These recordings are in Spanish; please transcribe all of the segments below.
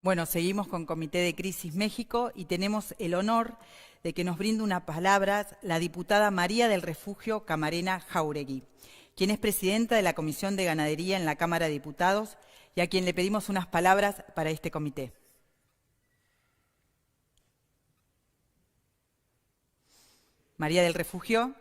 Bueno, seguimos con Comité de Crisis México y tenemos el honor de que nos brinde unas palabras la diputada María del Refugio Camarena Jáuregui, quien es presidenta de la Comisión de Ganadería en la Cámara de Diputados y a quien le pedimos unas palabras para este comité. María del Refugio.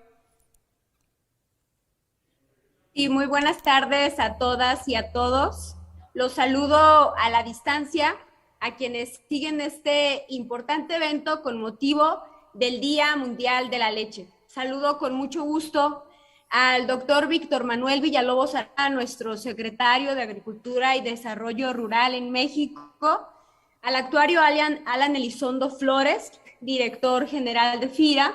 Y muy buenas tardes a todas y a todos. Los saludo a la distancia a quienes siguen este importante evento con motivo del Día Mundial de la Leche. Saludo con mucho gusto al doctor Víctor Manuel Villalobos Arana, nuestro secretario de Agricultura y Desarrollo Rural en México, al actuario Alan Elizondo Flores, director general de FIRA,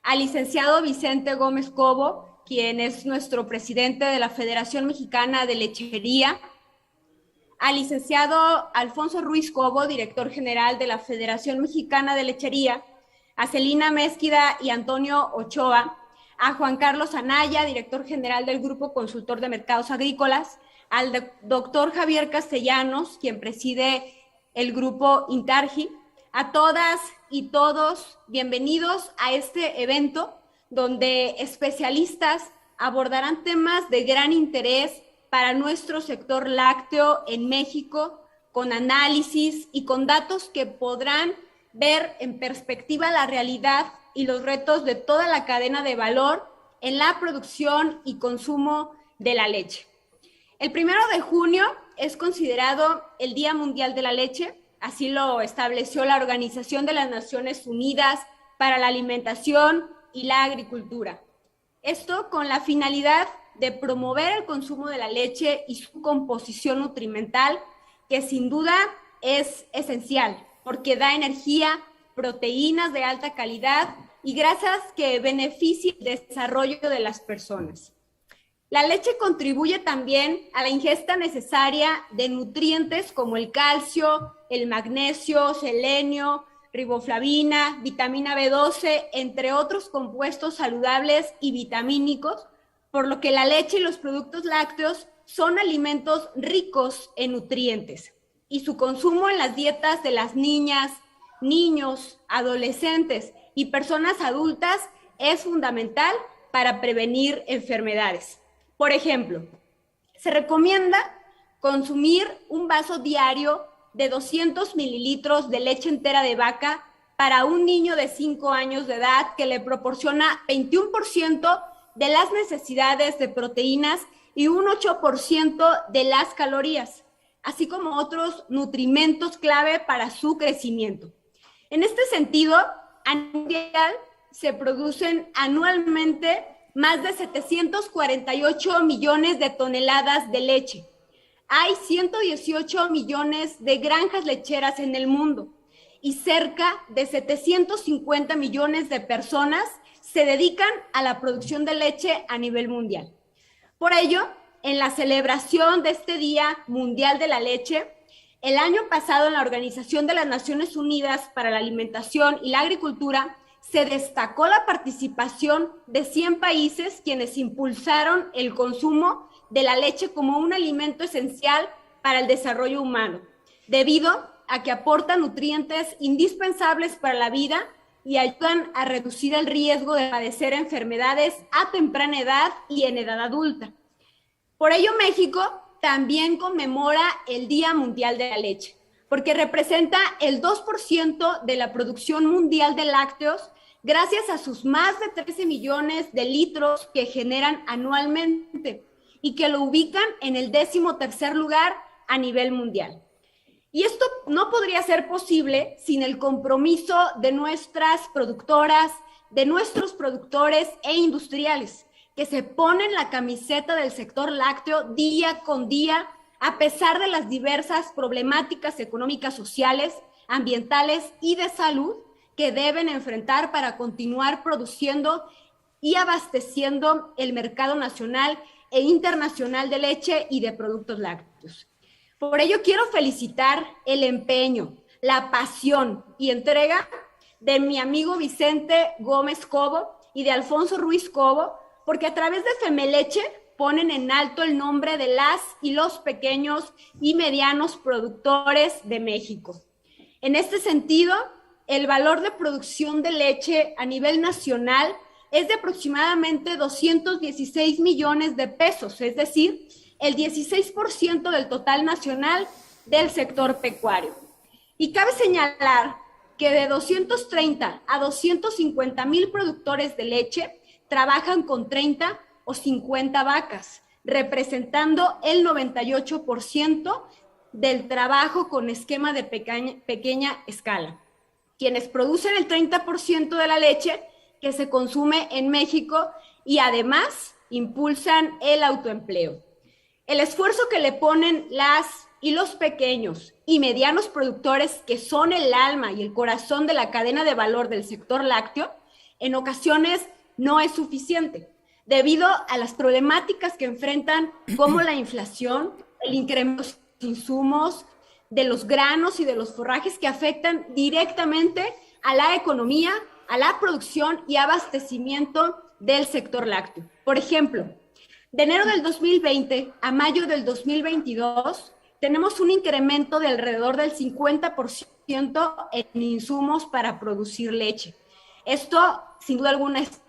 al licenciado Vicente Gómez Cobo, quien es nuestro presidente de la Federación Mexicana de Lechería, al licenciado Alfonso Ruiz Cobo, director general de la Federación Mexicana de Lechería, a Celina Mezquida y Antonio Ochoa, a Juan Carlos Anaya, director general del Grupo Consultor de Mercados Agrícolas, al doctor Javier Castellanos, quien preside el Grupo Intargi. A todas y todos, bienvenidos a este evento donde especialistas abordarán temas de gran interés para nuestro sector lácteo en México, con análisis y con datos que podrán ver en perspectiva la realidad y los retos de toda la cadena de valor en la producción y consumo de la leche. El 1 de junio es considerado el Día Mundial de la Leche, así lo estableció la Organización de las Naciones Unidas para la Alimentación y la Agricultura. Esto con la finalidad de promover el consumo de la leche y su composición nutrimental, que sin duda es esencial, porque da energía, proteínas de alta calidad y grasas que benefician el desarrollo de las personas. La leche contribuye también a la ingesta necesaria de nutrientes como el calcio, el magnesio, selenio, riboflavina, vitamina B12, entre otros compuestos saludables y vitamínicos, por lo que la leche y los productos lácteos son alimentos ricos en nutrientes y su consumo en las dietas de las niñas, niños, adolescentes y personas adultas es fundamental para prevenir enfermedades. Por ejemplo, se recomienda consumir un vaso diario de 200 mililitros de leche entera de vaca para un niño de 5 años de edad, que le proporciona 21% de las necesidades de proteínas y un 8% de las calorías, así como otros nutrimentos clave para su crecimiento. En este sentido, a nivel mundial se producen anualmente más de 748 millones de toneladas de leche. Hay 118 millones de granjas lecheras en el mundo y cerca de 750 millones de personas se dedican a la producción de leche a nivel mundial. Por ello, en la celebración de este Día Mundial de la Leche, el año pasado en la Organización de las Naciones Unidas para la Alimentación y la Agricultura se destacó la participación de 100 países quienes impulsaron el consumo de la leche como un alimento esencial para el desarrollo humano, debido a que aporta nutrientes indispensables para la vida y ayudan a reducir el riesgo de padecer enfermedades a temprana edad y en edad adulta. Por ello, México también conmemora el Día Mundial de la Leche, porque representa el 2% de la producción mundial de lácteos gracias a sus más de 13 millones de litros que generan anualmente y que lo ubican en el 13º lugar a nivel mundial. Y esto no podría ser posible sin el compromiso de nuestras productoras, de nuestros productores e industriales, que se ponen la camiseta del sector lácteo día con día, a pesar de las diversas problemáticas económicas, sociales, ambientales y de salud que deben enfrentar para continuar produciendo y abasteciendo el mercado nacional e internacional de leche y de productos lácteos. Por ello, quiero felicitar el empeño, la pasión y entrega de mi amigo Vicente Gómez Cobo y de Alfonso Ruiz Cobo, porque a través de Femeleche ponen en alto el nombre de las y los pequeños y medianos productores de México. En este sentido, el valor de producción de leche a nivel nacional es de aproximadamente 216 millones de pesos, es decir, el 16% del total nacional del sector pecuario. Y cabe señalar que de 230 a 250 mil productores de leche trabajan con 30 o 50 vacas, representando el 98% del trabajo con esquema de pequeña escala, quienes producen el 30% de la leche que se consume en México y además impulsan el autoempleo. El esfuerzo que le ponen las y los pequeños y medianos productores, que son el alma y el corazón de la cadena de valor del sector lácteo, en ocasiones no es suficiente, debido a las problemáticas que enfrentan, como la inflación, el incremento de los insumos, de los granos y de los forrajes, que afectan directamente a la economía, a la producción y abastecimiento del sector lácteo. Por ejemplo, de enero del 2020 a mayo del 2022, tenemos un incremento de alrededor del 50% en insumos para producir leche. Esto, sin duda alguna, es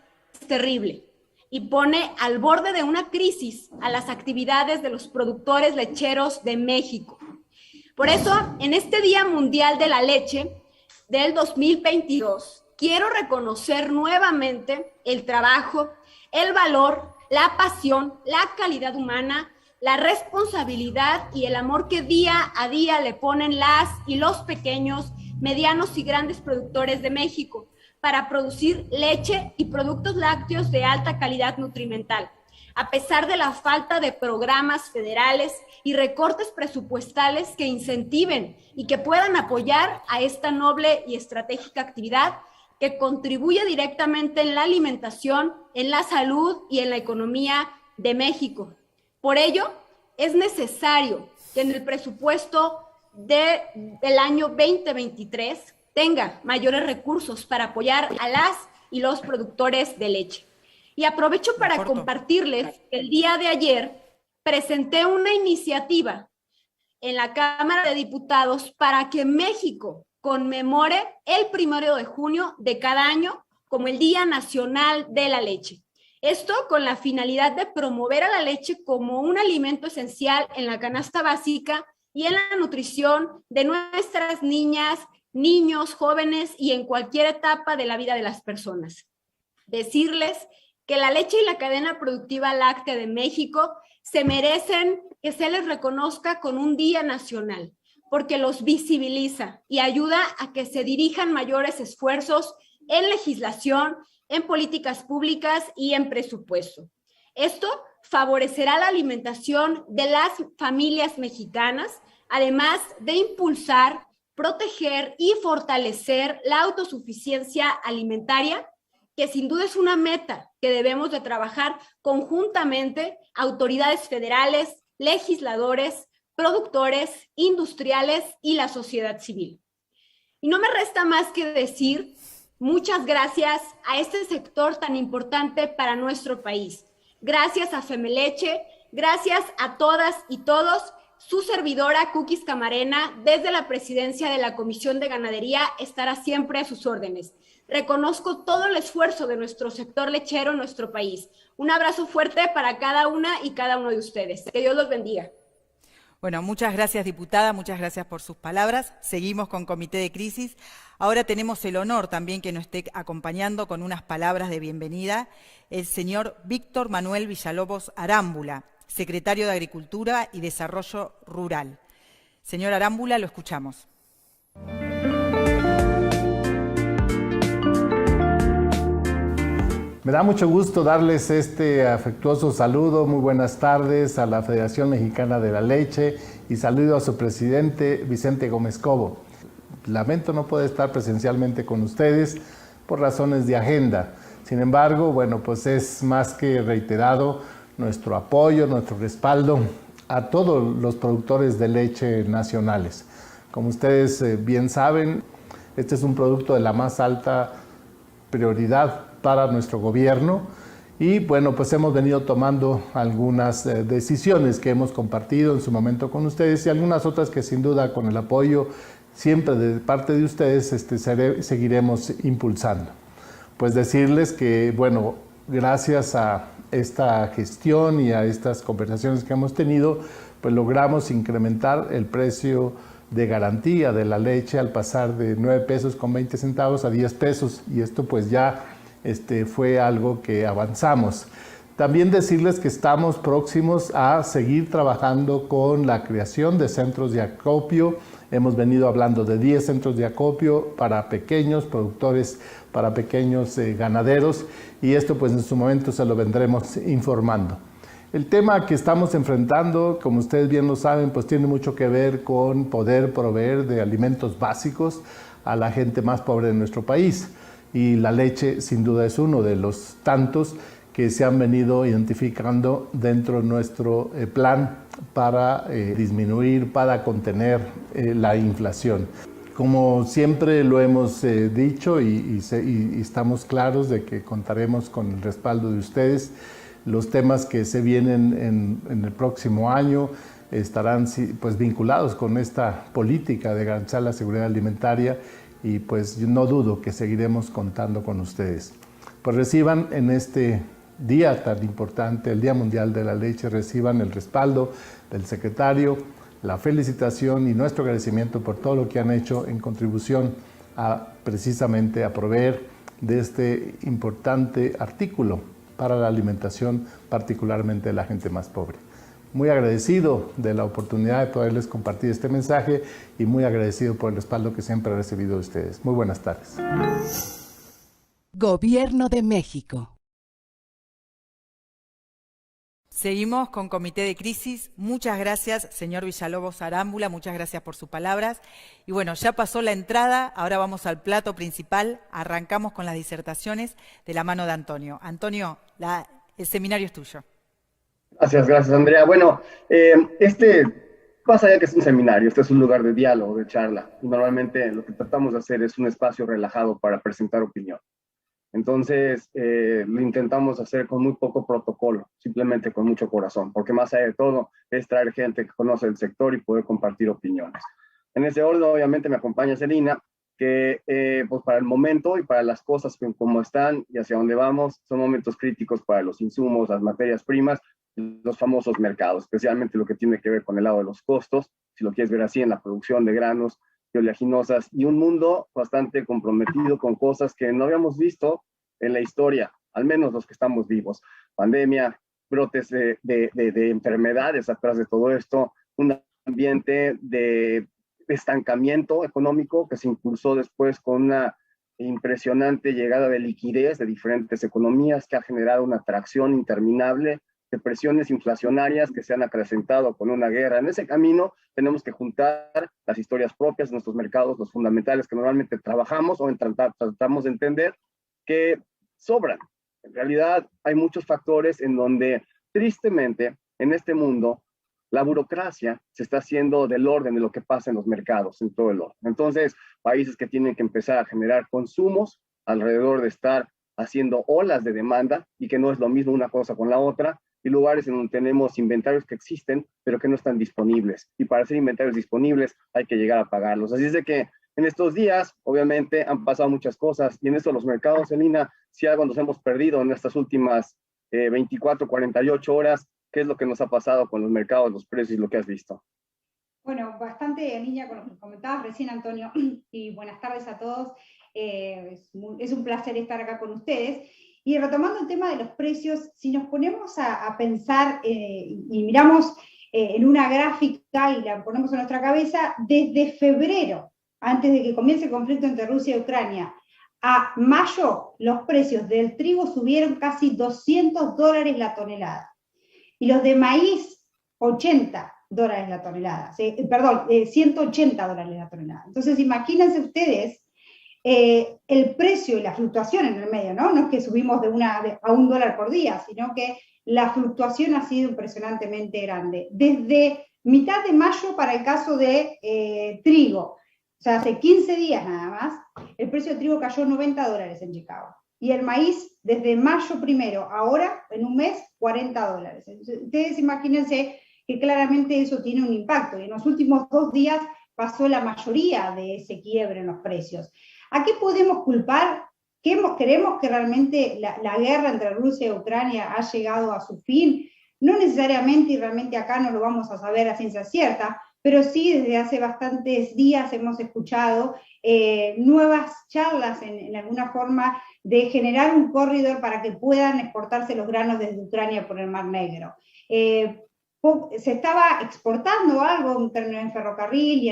terrible y pone al borde de una crisis a las actividades de los productores lecheros de México. Por eso, en este Día Mundial de la Leche del 2022, quiero reconocer nuevamente el trabajo, el valor, la pasión, la calidad humana, la responsabilidad y el amor que día a día le ponen las y los pequeños, medianos y grandes productores de México para producir leche y productos lácteos de alta calidad nutrimental. A pesar de la falta de programas federales y recortes presupuestales que incentiven y que puedan apoyar a esta noble y estratégica actividad que contribuye directamente en la alimentación, en la salud y en la economía de México. Por ello, es necesario que en el presupuesto del año 2023 tenga mayores recursos para apoyar a las y los productores de leche. Y aprovecho para compartirles que el día de ayer presenté una iniciativa en la Cámara de Diputados para que México conmemore el 1 de junio de cada año como el Día Nacional de la Leche. Esto con la finalidad de promover a la leche como un alimento esencial en la canasta básica y en la nutrición de nuestras niñas, niños, jóvenes y en cualquier etapa de la vida de las personas. Decirles que la leche y la cadena productiva láctea de México se merecen que se les reconozca con un día nacional, porque los visibiliza y ayuda a que se dirijan mayores esfuerzos en legislación, en políticas públicas y en presupuesto. Esto favorecerá la alimentación de las familias mexicanas, además de impulsar, proteger y fortalecer la autosuficiencia alimentaria, que sin duda es una meta que debemos de trabajar conjuntamente autoridades federales, legisladores, productores, industriales y la sociedad civil. Y no me resta más que decir muchas gracias a este sector tan importante para nuestro país. Gracias a Femeleche, gracias a todas y todos. Su servidora, Cookies Camarena, desde la presidencia de la Comisión de Ganadería, estará siempre a sus órdenes. Reconozco todo el esfuerzo de nuestro sector lechero en nuestro país. Un abrazo fuerte para cada una y cada uno de ustedes. Que Dios los bendiga. Bueno, muchas gracias, diputada, muchas gracias por sus palabras. Seguimos con Comité de Crisis. Ahora tenemos el honor también que nos esté acompañando con unas palabras de bienvenida el señor Víctor Manuel Villalobos Arámbula, secretario de Agricultura y Desarrollo Rural. Señor Arámbula, lo escuchamos. Me da mucho gusto darles este afectuoso saludo. Muy buenas tardes a la Federación Mexicana de la Leche y saludo a su presidente Vicente Gómez Cobo. Lamento no poder estar presencialmente con ustedes por razones de agenda. Sin embargo, bueno, pues es más que reiterado nuestro apoyo, nuestro respaldo a todos los productores de leche nacionales. Como ustedes bien saben, este es un producto de la más alta prioridad para nuestro gobierno Y bueno, pues hemos venido tomando algunas decisiones que hemos compartido en su momento con ustedes y algunas otras que sin duda con el apoyo siempre de parte de ustedes seguiremos impulsando. Pues decirles que, bueno, gracias a esta gestión y a estas conversaciones que hemos tenido, pues logramos incrementar el precio de garantía de la leche al pasar de 9 pesos con 20 centavos a 10 pesos y esto pues ya fue algo que avanzamos. También decirles que estamos próximos a seguir trabajando con la creación de centros de acopio. Hemos venido hablando de 10 centros de acopio para pequeños productores, para pequeños ganaderos, y esto pues en su momento se lo vendremos informando. El tema que estamos enfrentando, como ustedes bien lo saben, pues tiene mucho que ver con poder proveer de alimentos básicos a la gente más pobre de nuestro país. Y la leche sin duda es uno de los tantos que se han venido identificando dentro de nuestro plan para disminuir, para contener la inflación. Como siempre lo hemos dicho y estamos claros de que contaremos con el respaldo de ustedes, los temas que se vienen en el próximo año estarán pues vinculados con esta política de garantizar la seguridad alimentaria y pues yo no dudo que seguiremos contando con ustedes. Pues reciban en este día tan importante, el Día Mundial de la Leche, reciban el respaldo del secretario, la felicitación y nuestro agradecimiento por todo lo que han hecho en contribución precisamente a proveer de este importante artículo para la alimentación, particularmente de la gente más pobre. Muy agradecido de la oportunidad de poderles compartir este mensaje y muy agradecido por el respaldo que siempre he recibido de ustedes. Muy buenas tardes. Gobierno de México. Seguimos con Comité de Crisis. Muchas gracias, señor Villalobos Arámbula, muchas gracias por sus palabras. Y bueno, ya pasó la entrada, ahora vamos al plato principal. Arrancamos con las disertaciones de la mano de Antonio. Antonio, el seminario es tuyo. Gracias, Andrea. Bueno, más allá que es un seminario, este es un lugar de diálogo, de charla. Y normalmente lo que tratamos de hacer es un espacio relajado para presentar opinión. Entonces, lo intentamos hacer con muy poco protocolo, simplemente con mucho corazón, porque más allá de todo es traer gente que conoce el sector y poder compartir opiniones. En ese orden, obviamente, me acompaña Celina, que pues para el momento y para las cosas como están y hacia dónde vamos, son momentos críticos para los insumos, las materias primas, los famosos mercados, especialmente lo que tiene que ver con el lado de los costos, si lo quieres ver así, en la producción de granos, de oleaginosas, y un mundo bastante comprometido con cosas que no habíamos visto en la historia, al menos los que estamos vivos. Pandemia, brotes de enfermedades atrás de todo esto, un ambiente de estancamiento económico que se impulsó después con una impresionante llegada de liquidez de diferentes economías que ha generado una atracción interminable de presiones inflacionarias que se han acrecentado con una guerra. En ese camino tenemos que juntar las historias propias de nuestros mercados, los fundamentales que normalmente trabajamos o tratamos de entender, que sobran. En realidad hay muchos factores en donde, tristemente, en este mundo, la burocracia se está haciendo del orden de lo que pasa en los mercados, en todo el orden. Entonces, países que tienen que empezar a generar consumos alrededor de estar haciendo olas de demanda, y que no es lo mismo una cosa con la otra, y lugares en donde tenemos inventarios que existen, pero que no están disponibles. Y para hacer inventarios disponibles hay que llegar a pagarlos. Así es de que en estos días, obviamente, han pasado muchas cosas, y en esto los mercados, Celina, si algo nos hemos perdido en estas últimas 24, 48 horas, ¿qué es lo que nos ha pasado con los mercados, los precios y lo que has visto? Bueno, bastante en línea con lo que comentabas recién, Antonio, y buenas tardes a todos. Es un placer estar acá con ustedes. Y retomando el tema de los precios, si nos ponemos a pensar y miramos en una gráfica y la ponemos en nuestra cabeza, desde febrero, antes de que comience el conflicto entre Rusia y Ucrania, a mayo, los precios del trigo subieron casi $200 la tonelada. Y los de maíz, $80 la tonelada. Perdón, $180 la tonelada. Entonces, imagínense ustedes el precio y la fluctuación en el medio, ¿no? No es que subimos a $1 por día, sino que la fluctuación ha sido impresionantemente grande. Desde mitad de mayo para el caso de trigo, o sea, hace 15 días nada más, el precio de trigo cayó $90 en Chicago. y el maíz desde mayo primero, ahora en un mes, $40. Entonces, ustedes imagínense que claramente eso tiene un impacto, y en los últimos 2 días pasó la mayoría de ese quiebre en los precios. ¿A qué podemos culpar? ¿Creemos que realmente la guerra entre Rusia y Ucrania ha llegado a su fin? No necesariamente, y realmente acá no lo vamos a saber a ciencia cierta, pero sí desde hace bastantes días hemos escuchado nuevas charlas en alguna forma de generar un corredor para que puedan exportarse los granos desde Ucrania por el Mar Negro. Se estaba exportando algo en ferrocarril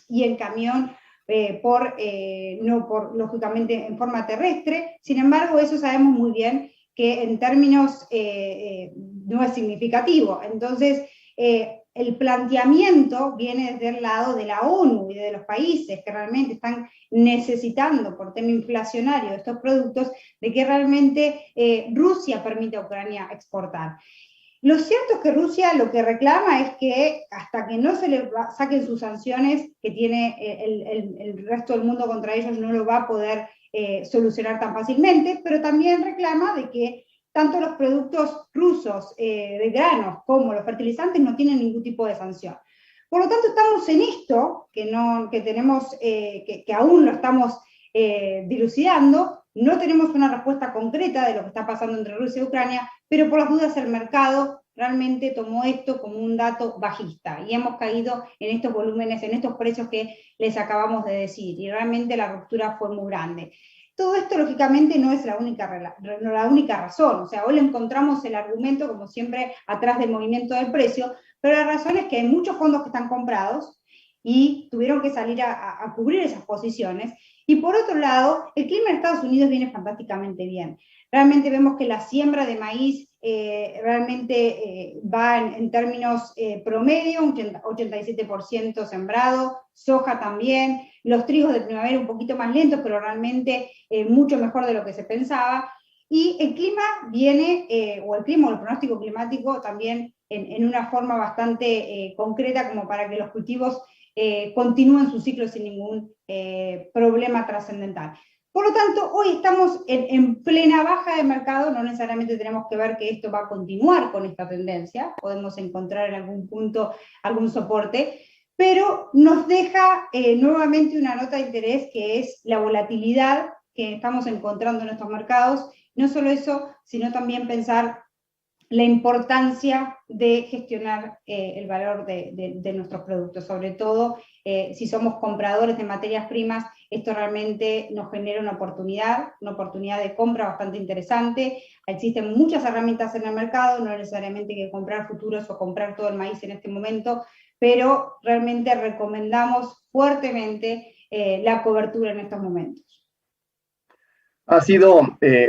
y en camión, lógicamente en forma terrestre. Sin embargo, eso sabemos muy bien que en términos no es significativo. Entonces, el planteamiento viene desde el lado de la ONU y de los países que realmente están necesitando, por tema inflacionario, estos productos, de que realmente Rusia permita a Ucrania exportar. Lo cierto es que Rusia lo que reclama es que hasta que no se le saquen sus sanciones que tiene el resto del mundo contra ellos, no lo va a poder solucionar tan fácilmente, pero también reclama de que tanto los productos rusos de granos como los fertilizantes no tienen ningún tipo de sanción. Por lo tanto, estamos en esto, que aún lo estamos dilucidando. No tenemos una respuesta concreta de lo que está pasando entre Rusia y Ucrania, pero por las dudas el mercado realmente tomó esto como un dato bajista y hemos caído en estos volúmenes, en estos precios que les acabamos de decir, y realmente la ruptura fue muy grande. Todo esto, lógicamente, no es la única razón. O sea, hoy le encontramos el argumento, como siempre, atrás del movimiento del precio, pero la razón es que hay muchos fondos que están comprados y tuvieron que salir a cubrir esas posiciones. Y por otro lado, el clima en Estados Unidos viene fantásticamente bien. Realmente vemos que la siembra de maíz realmente va en términos promedio, un 87% sembrado, soja también, los trigos de primavera un poquito más lentos, pero realmente mucho mejor de lo que se pensaba. Y el clima viene, o el pronóstico climático también en una forma bastante concreta como para que los cultivos continúen su ciclo sin ningún problema trascendental. Por lo tanto, hoy estamos en plena baja de mercado, no necesariamente tenemos que ver que esto va a continuar con esta tendencia, podemos encontrar en algún punto algún soporte, pero nos deja nuevamente una nota de interés que es la volatilidad que estamos encontrando en estos mercados. No solo eso, sino también pensar la importancia de gestionar el valor de nuestros productos, sobre todo si somos compradores de materias primas. Esto realmente nos genera una oportunidad de compra bastante interesante. Existen muchas herramientas en el mercado, no necesariamente hay que comprar futuros o comprar todo el maíz en este momento, pero realmente recomendamos fuertemente la cobertura en estos momentos. Ha sido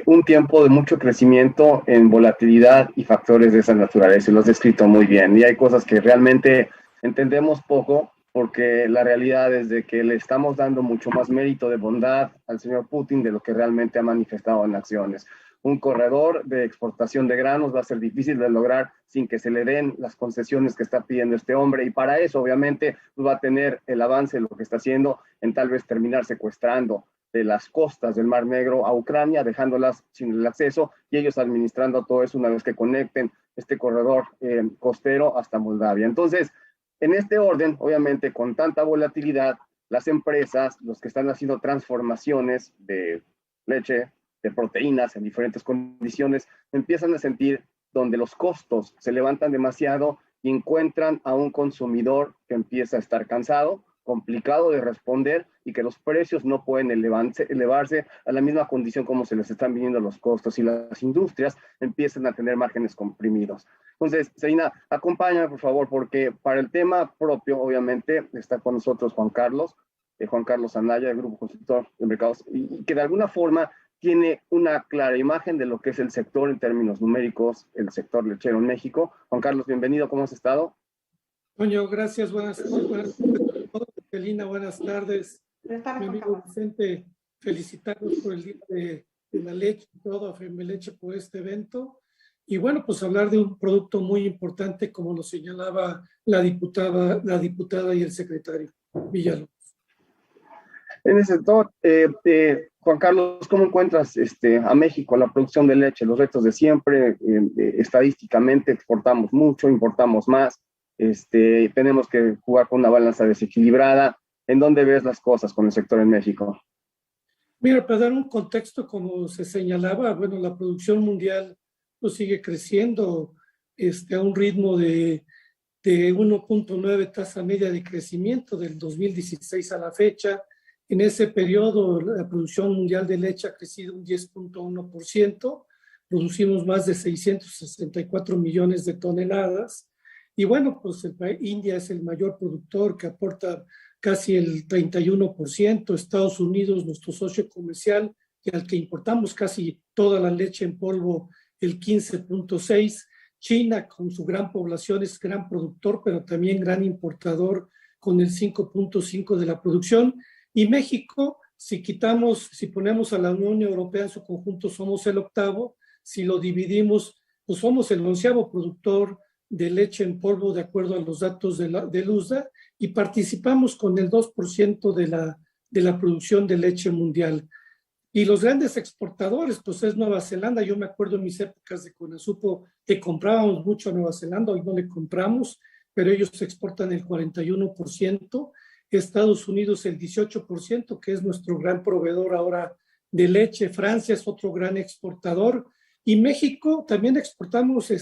un tiempo de mucho crecimiento en volatilidad y factores de esa naturaleza, y lo has descrito muy bien. Y hay cosas que realmente entendemos poco, porque la realidad es de que le estamos dando mucho más mérito de bondad al señor Putin de lo que realmente ha manifestado en acciones. Un corredor de exportación de granos va a ser difícil de lograr sin que se le den las concesiones que está pidiendo este hombre, y para eso obviamente va a tener el avance de lo que está haciendo en tal vez terminar secuestrando de las costas del Mar Negro a Ucrania, dejándolas sin el acceso, y ellos administrando todo eso una vez que conecten este corredor costero hasta Moldavia. Entonces, en este orden, obviamente, con tanta volatilidad, las empresas, los que están haciendo transformaciones de leche, de proteínas en diferentes condiciones, empiezan a sentir donde los costos se levantan demasiado y encuentran a un consumidor que empieza a estar cansado, complicado de responder, y que los precios no pueden elevarse a la misma condición como se les están viniendo los costos, y las industrias empiezan a tener márgenes comprimidos. Entonces, Celina, acompáñame por favor, porque para el tema propio, obviamente, está con nosotros Juan Carlos Anaya, del Grupo Consultor de Mercados, y que de alguna forma tiene una clara imagen de lo que es el sector en términos numéricos, el sector lechero en México. Juan Carlos, bienvenido, ¿cómo has estado? Toño, gracias, buenas tardes. Celina, buenas tardes. Buenas tardes, Mi amigo Vicente, felicitarlos por el Día de la Leche y todo, a Femeleche por este evento. Y bueno, pues hablar de un producto muy importante, como lo señalaba la diputada y el secretario Villalobos. En ese sector, Juan Carlos, ¿cómo encuentras a México, la producción de leche, los retos de siempre? Estadísticamente exportamos mucho, importamos más, tenemos que jugar con una balanza desequilibrada. ¿En dónde ves las cosas con el sector en México? Mira, para dar un contexto, como se señalaba, bueno, la producción mundial pues, sigue creciendo a un ritmo de 1.9 tasa media de crecimiento del 2016 a la fecha. En ese periodo, la producción mundial de leche ha crecido un 10.1%, producimos más de 664 millones de toneladas. Y bueno, pues India es el mayor productor que aporta casi el 31%, Estados Unidos, nuestro socio comercial, y al que importamos casi toda la leche en polvo, el 15.6%. China, con su gran población, es gran productor, pero también gran importador, con el 5.5% de la producción. Y México, si ponemos a la Unión Europea en su conjunto, somos el 8º. Si lo dividimos, pues somos el 11º productor de leche en polvo, de acuerdo a los datos del USDA, y participamos con el 2% de la producción de leche mundial. Y los grandes exportadores, pues es Nueva Zelanda. Yo me acuerdo en mis épocas de Conasupo que comprábamos mucho a Nueva Zelanda, hoy no le compramos, pero ellos exportan el 41%, Estados Unidos el 18%, que es nuestro gran proveedor ahora de leche. Francia es otro gran exportador, y México también exportamos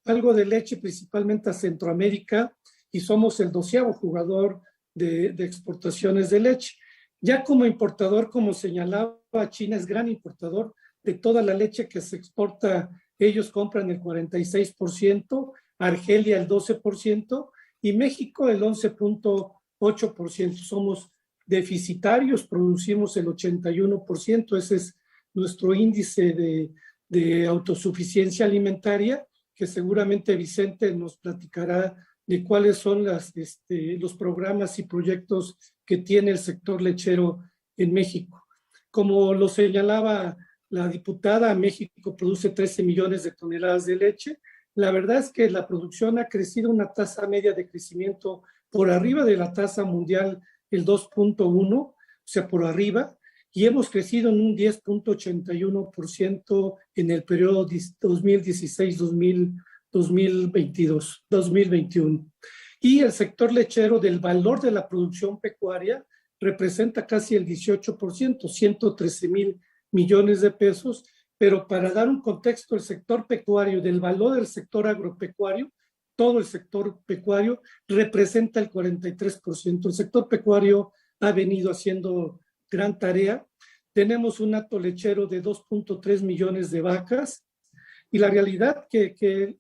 algo de leche, principalmente a Centroamérica, y somos el 12º jugador de exportaciones de leche. Ya como importador, como señalaba, China es gran importador de toda la leche que se exporta. Ellos compran el 46%, Argelia el 12% y México el 11.8%. Somos deficitarios, producimos el 81%. Ese es nuestro índice de autosuficiencia alimentaria, que seguramente Vicente nos platicará de cuáles son los programas y proyectos que tiene el sector lechero en México. Como lo señalaba la diputada, México produce 13 millones de toneladas de leche. La verdad es que la producción ha crecido una tasa media de crecimiento por arriba de la tasa mundial, el 2.1, o sea, por arriba, y hemos crecido en un 10.81% en el periodo 2016-2021. Y el sector lechero, del valor de la producción pecuaria, representa casi el 18%, 113,000 millones de pesos, pero para dar un contexto, el sector pecuario, del valor del sector agropecuario, todo el sector pecuario representa el 43%. El sector pecuario ha venido haciendo gran tarea. Tenemos un hato lechero de 2.3 millones de vacas, y la realidad que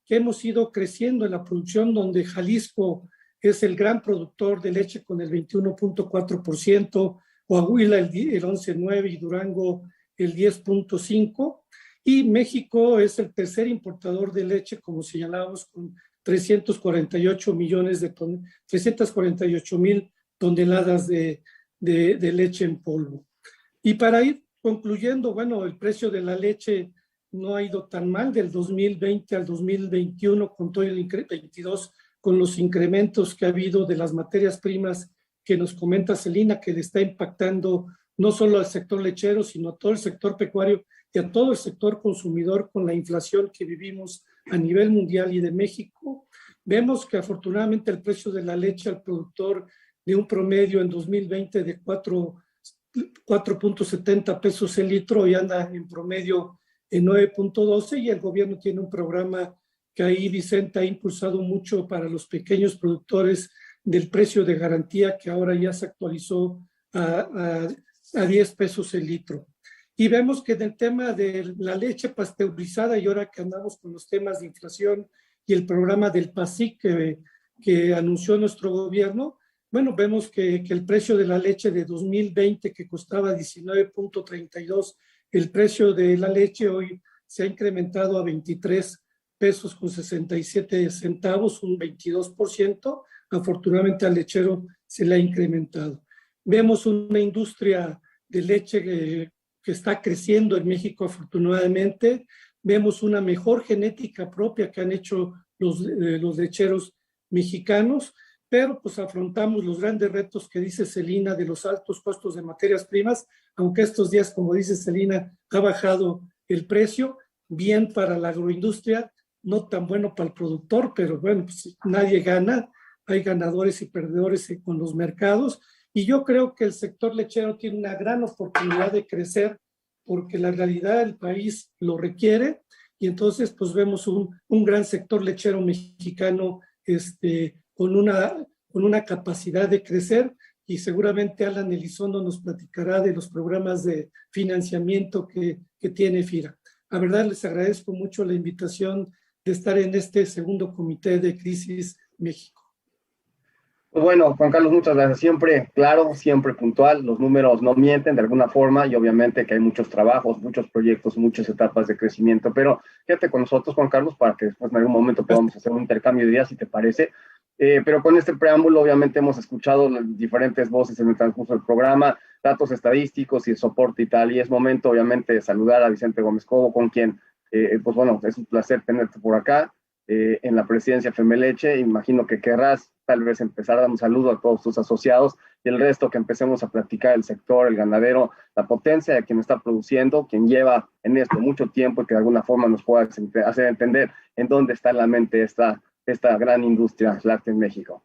hemos ido creciendo en la producción, donde Jalisco es el gran productor de leche con el 21.4%, Coahuila el 11.9% y Durango el 10.5%, y México es el tercer importador de leche, como señalábamos, con 348,000 toneladas de leche en polvo. Y para ir concluyendo, bueno, el precio de la leche no ha ido tan mal del 2020 al 2021, con todo el 22, con los incrementos que ha habido de las materias primas que nos comenta Celina, que le está impactando no solo al sector lechero, sino a todo el sector pecuario y a todo el sector consumidor, con la inflación que vivimos a nivel mundial y de México. Vemos que afortunadamente el precio de la leche al productor, de un promedio en 2020 de 4.70 pesos el litro, y anda en promedio en 9.12, y el gobierno tiene un programa que ahí Vicente ha impulsado mucho para los pequeños productores, del precio de garantía, que ahora ya se actualizó a 10 pesos el litro. Y vemos que en el tema de la leche pasteurizada, y ahora que andamos con los temas de inflación y el programa del PASIC que anunció nuestro gobierno, bueno, vemos que el precio de la leche de 2020, que costaba 19.32, el precio de la leche hoy se ha incrementado a 23 pesos con 67 centavos, un 22%. Afortunadamente al lechero se le ha incrementado. Vemos una industria de leche que está creciendo en México, afortunadamente. Vemos una mejor genética propia que han hecho los lecheros mexicanos. pero pues afrontamos los grandes retos que dice Celina de los altos costos de materias primas, aunque estos días, como dice Celina, ha bajado el precio, bien para la agroindustria, no tan bueno para el productor, pero bueno, pues nadie gana, hay ganadores y perdedores con los mercados, y yo creo que el sector lechero tiene una gran oportunidad de crecer porque la realidad del país lo requiere, y entonces pues vemos un gran sector lechero mexicano con una capacidad de crecer, y seguramente Alan Elizondo nos platicará de los programas de financiamiento que tiene FIRA. La verdad les agradezco mucho la invitación de estar en este segundo comité de crisis México. Pues bueno, Juan Carlos, muchas gracias. Siempre claro, siempre puntual. Los números no mienten de alguna forma, y obviamente que hay muchos trabajos, muchos proyectos, muchas etapas de crecimiento. Pero quédate con nosotros, Juan Carlos, para que después en algún momento podamos hacer un intercambio de ideas, si te parece. Pero con este preámbulo, obviamente hemos escuchado las diferentes voces en el transcurso del programa, datos estadísticos y de soporte y tal. Y es momento, obviamente, de saludar a Vicente Gómez Cobo, con quien, pues bueno, es un placer tenerte por acá. En la presidencia Femeleche. Imagino que querrás tal vez empezar a dar un saludo a todos tus asociados y el resto, que empecemos a platicar el sector, el ganadero, la potencia de quien está produciendo, quien lleva en esto mucho tiempo y que de alguna forma nos pueda hacer entender en dónde está en la mente esta gran industria láctea en México.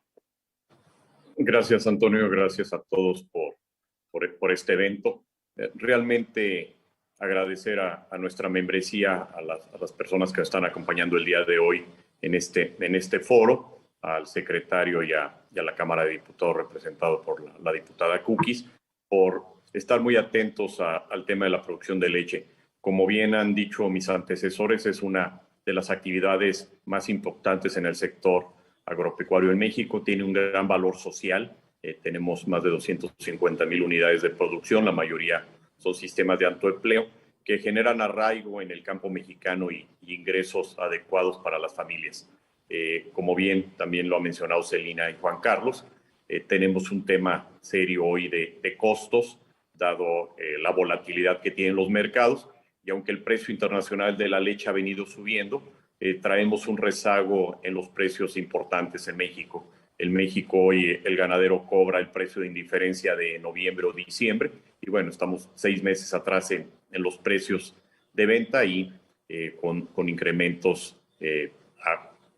Gracias, Antonio, gracias a todos por este evento. Realmente agradecer a nuestra membresía, a las personas que están acompañando el día de hoy en este foro, al secretario y a la Cámara de Diputados representado por la diputada Cookies, por estar muy atentos al tema de la producción de leche. Como bien han dicho mis antecesores, es una de las actividades más importantes en el sector agropecuario en México, tiene un gran valor social, tenemos más de 250,000 unidades de producción, la mayoría son sistemas de alto empleo que generan arraigo en el campo mexicano y ingresos adecuados para las familias. Como bien también lo ha mencionado Celina y Juan Carlos, tenemos un tema serio hoy de costos, dado la volatilidad que tienen los mercados, y aunque el precio internacional de la leche ha venido subiendo, traemos un rezago en los precios importantes en México. En México hoy el ganadero cobra el precio de indiferencia de noviembre o diciembre, y bueno, estamos 6 meses atrás en los precios de venta y con incrementos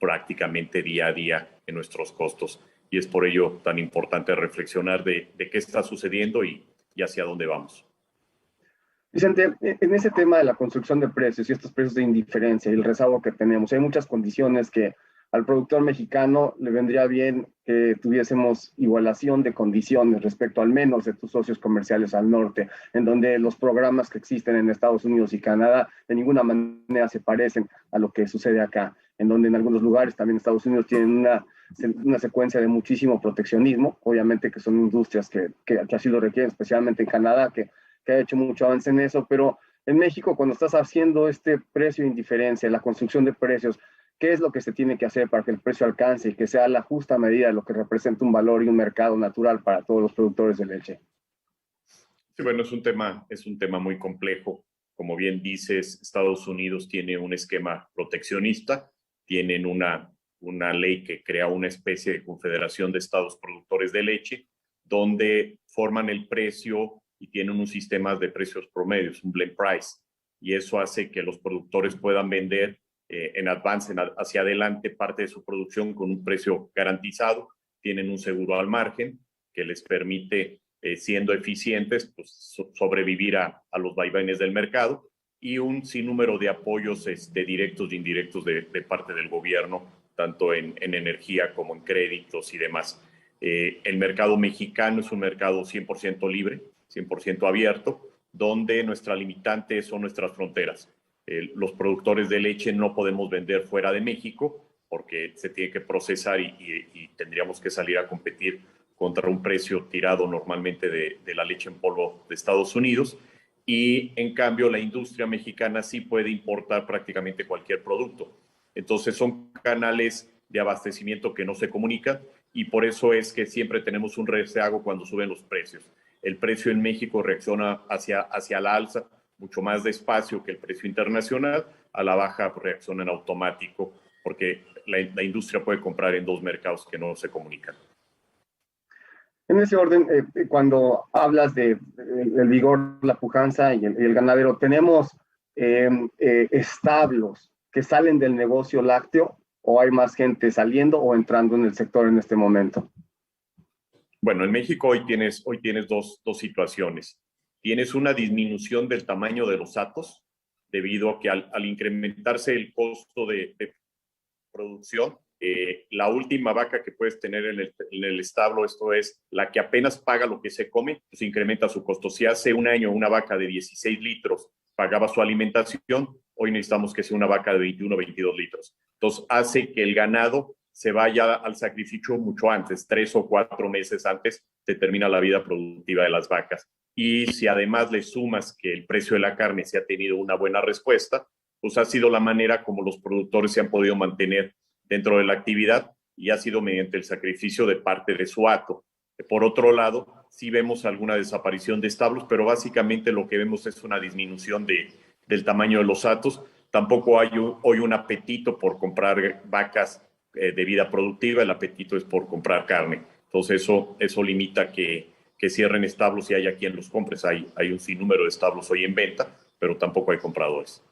prácticamente día a día en nuestros costos. Y es por ello tan importante reflexionar de qué está sucediendo y hacia dónde vamos. Vicente, en ese tema de la construcción de precios y estos precios de indiferencia y el rezago que tenemos, hay muchas condiciones que al productor mexicano le vendría bien que tuviésemos igualación de condiciones respecto al menos de tus socios comerciales al norte, en donde los programas que existen en Estados Unidos y Canadá de ninguna manera se parecen a lo que sucede acá, en donde en algunos lugares también Estados Unidos tienen una secuencia de muchísimo proteccionismo, obviamente que son industrias que así lo requieren, especialmente en Canadá, que ha hecho mucho avance en eso, pero en México, cuando estás haciendo este precio de indiferencia, la construcción de precios, ¿qué es lo que se tiene que hacer para que el precio alcance y que sea la justa medida de lo que representa un valor y un mercado natural para todos los productores de leche? Sí, bueno, es un tema muy complejo. Como bien dices, Estados Unidos tiene un esquema proteccionista, tienen una ley que crea una especie de confederación de estados productores de leche, donde forman el precio y tienen un sistema de precios promedios, un blend price, y eso hace que los productores puedan vender en advance, hacia adelante, parte de su producción con un precio garantizado, tienen un seguro al margen que les permite, siendo eficientes, pues, sobrevivir a los vaivenes del mercado, y un sinnúmero de apoyos directos e indirectos de parte del gobierno, tanto en energía como en créditos y demás. El mercado mexicano es un mercado 100% libre, 100% abierto, donde nuestra limitante son nuestras fronteras. Los productores de leche no podemos vender fuera de México porque se tiene que procesar y tendríamos que salir a competir contra un precio tirado normalmente de la leche en polvo de Estados Unidos. Y en cambio la industria mexicana sí puede importar prácticamente cualquier producto. Entonces son canales de abastecimiento que no se comunican, y por eso es que siempre tenemos un rezago cuando suben los precios. El precio en México reacciona hacia la alza mucho más despacio que el precio internacional, a la baja reacciona en automático, porque la industria puede comprar en 2 mercados que no se comunican. En ese orden, cuando hablas de el vigor, la pujanza y el ganadero, ¿tenemos establos que salen del negocio lácteo o hay más gente saliendo o entrando en el sector en este momento? Bueno, en México hoy tienes dos situaciones. Tienes una disminución del tamaño de los atos debido a que al incrementarse el costo de producción, la última vaca que puedes tener en el establo, esto es, la que apenas paga lo que se come, pues incrementa su costo. Si hace un año una vaca de 16 litros pagaba su alimentación, hoy necesitamos que sea una vaca de 21 o 22 litros. Entonces hace que el ganado se vaya al sacrificio mucho antes, 3 o 4 meses antes se termina la vida productiva de las vacas. Y si además le sumas que el precio de la carne se ha tenido una buena respuesta, pues ha sido la manera como los productores se han podido mantener dentro de la actividad y ha sido mediante el sacrificio de parte de su hato. Por otro lado, sí vemos alguna desaparición de establos, pero básicamente lo que vemos es una disminución del tamaño de los hatos. Tampoco hay hoy un apetito por comprar vacas de vida productiva, el apetito es por comprar carne. Entonces eso limita que cierren establos y haya quien los compre. Hay un sinnúmero de establos hoy en venta, pero tampoco hay compradores.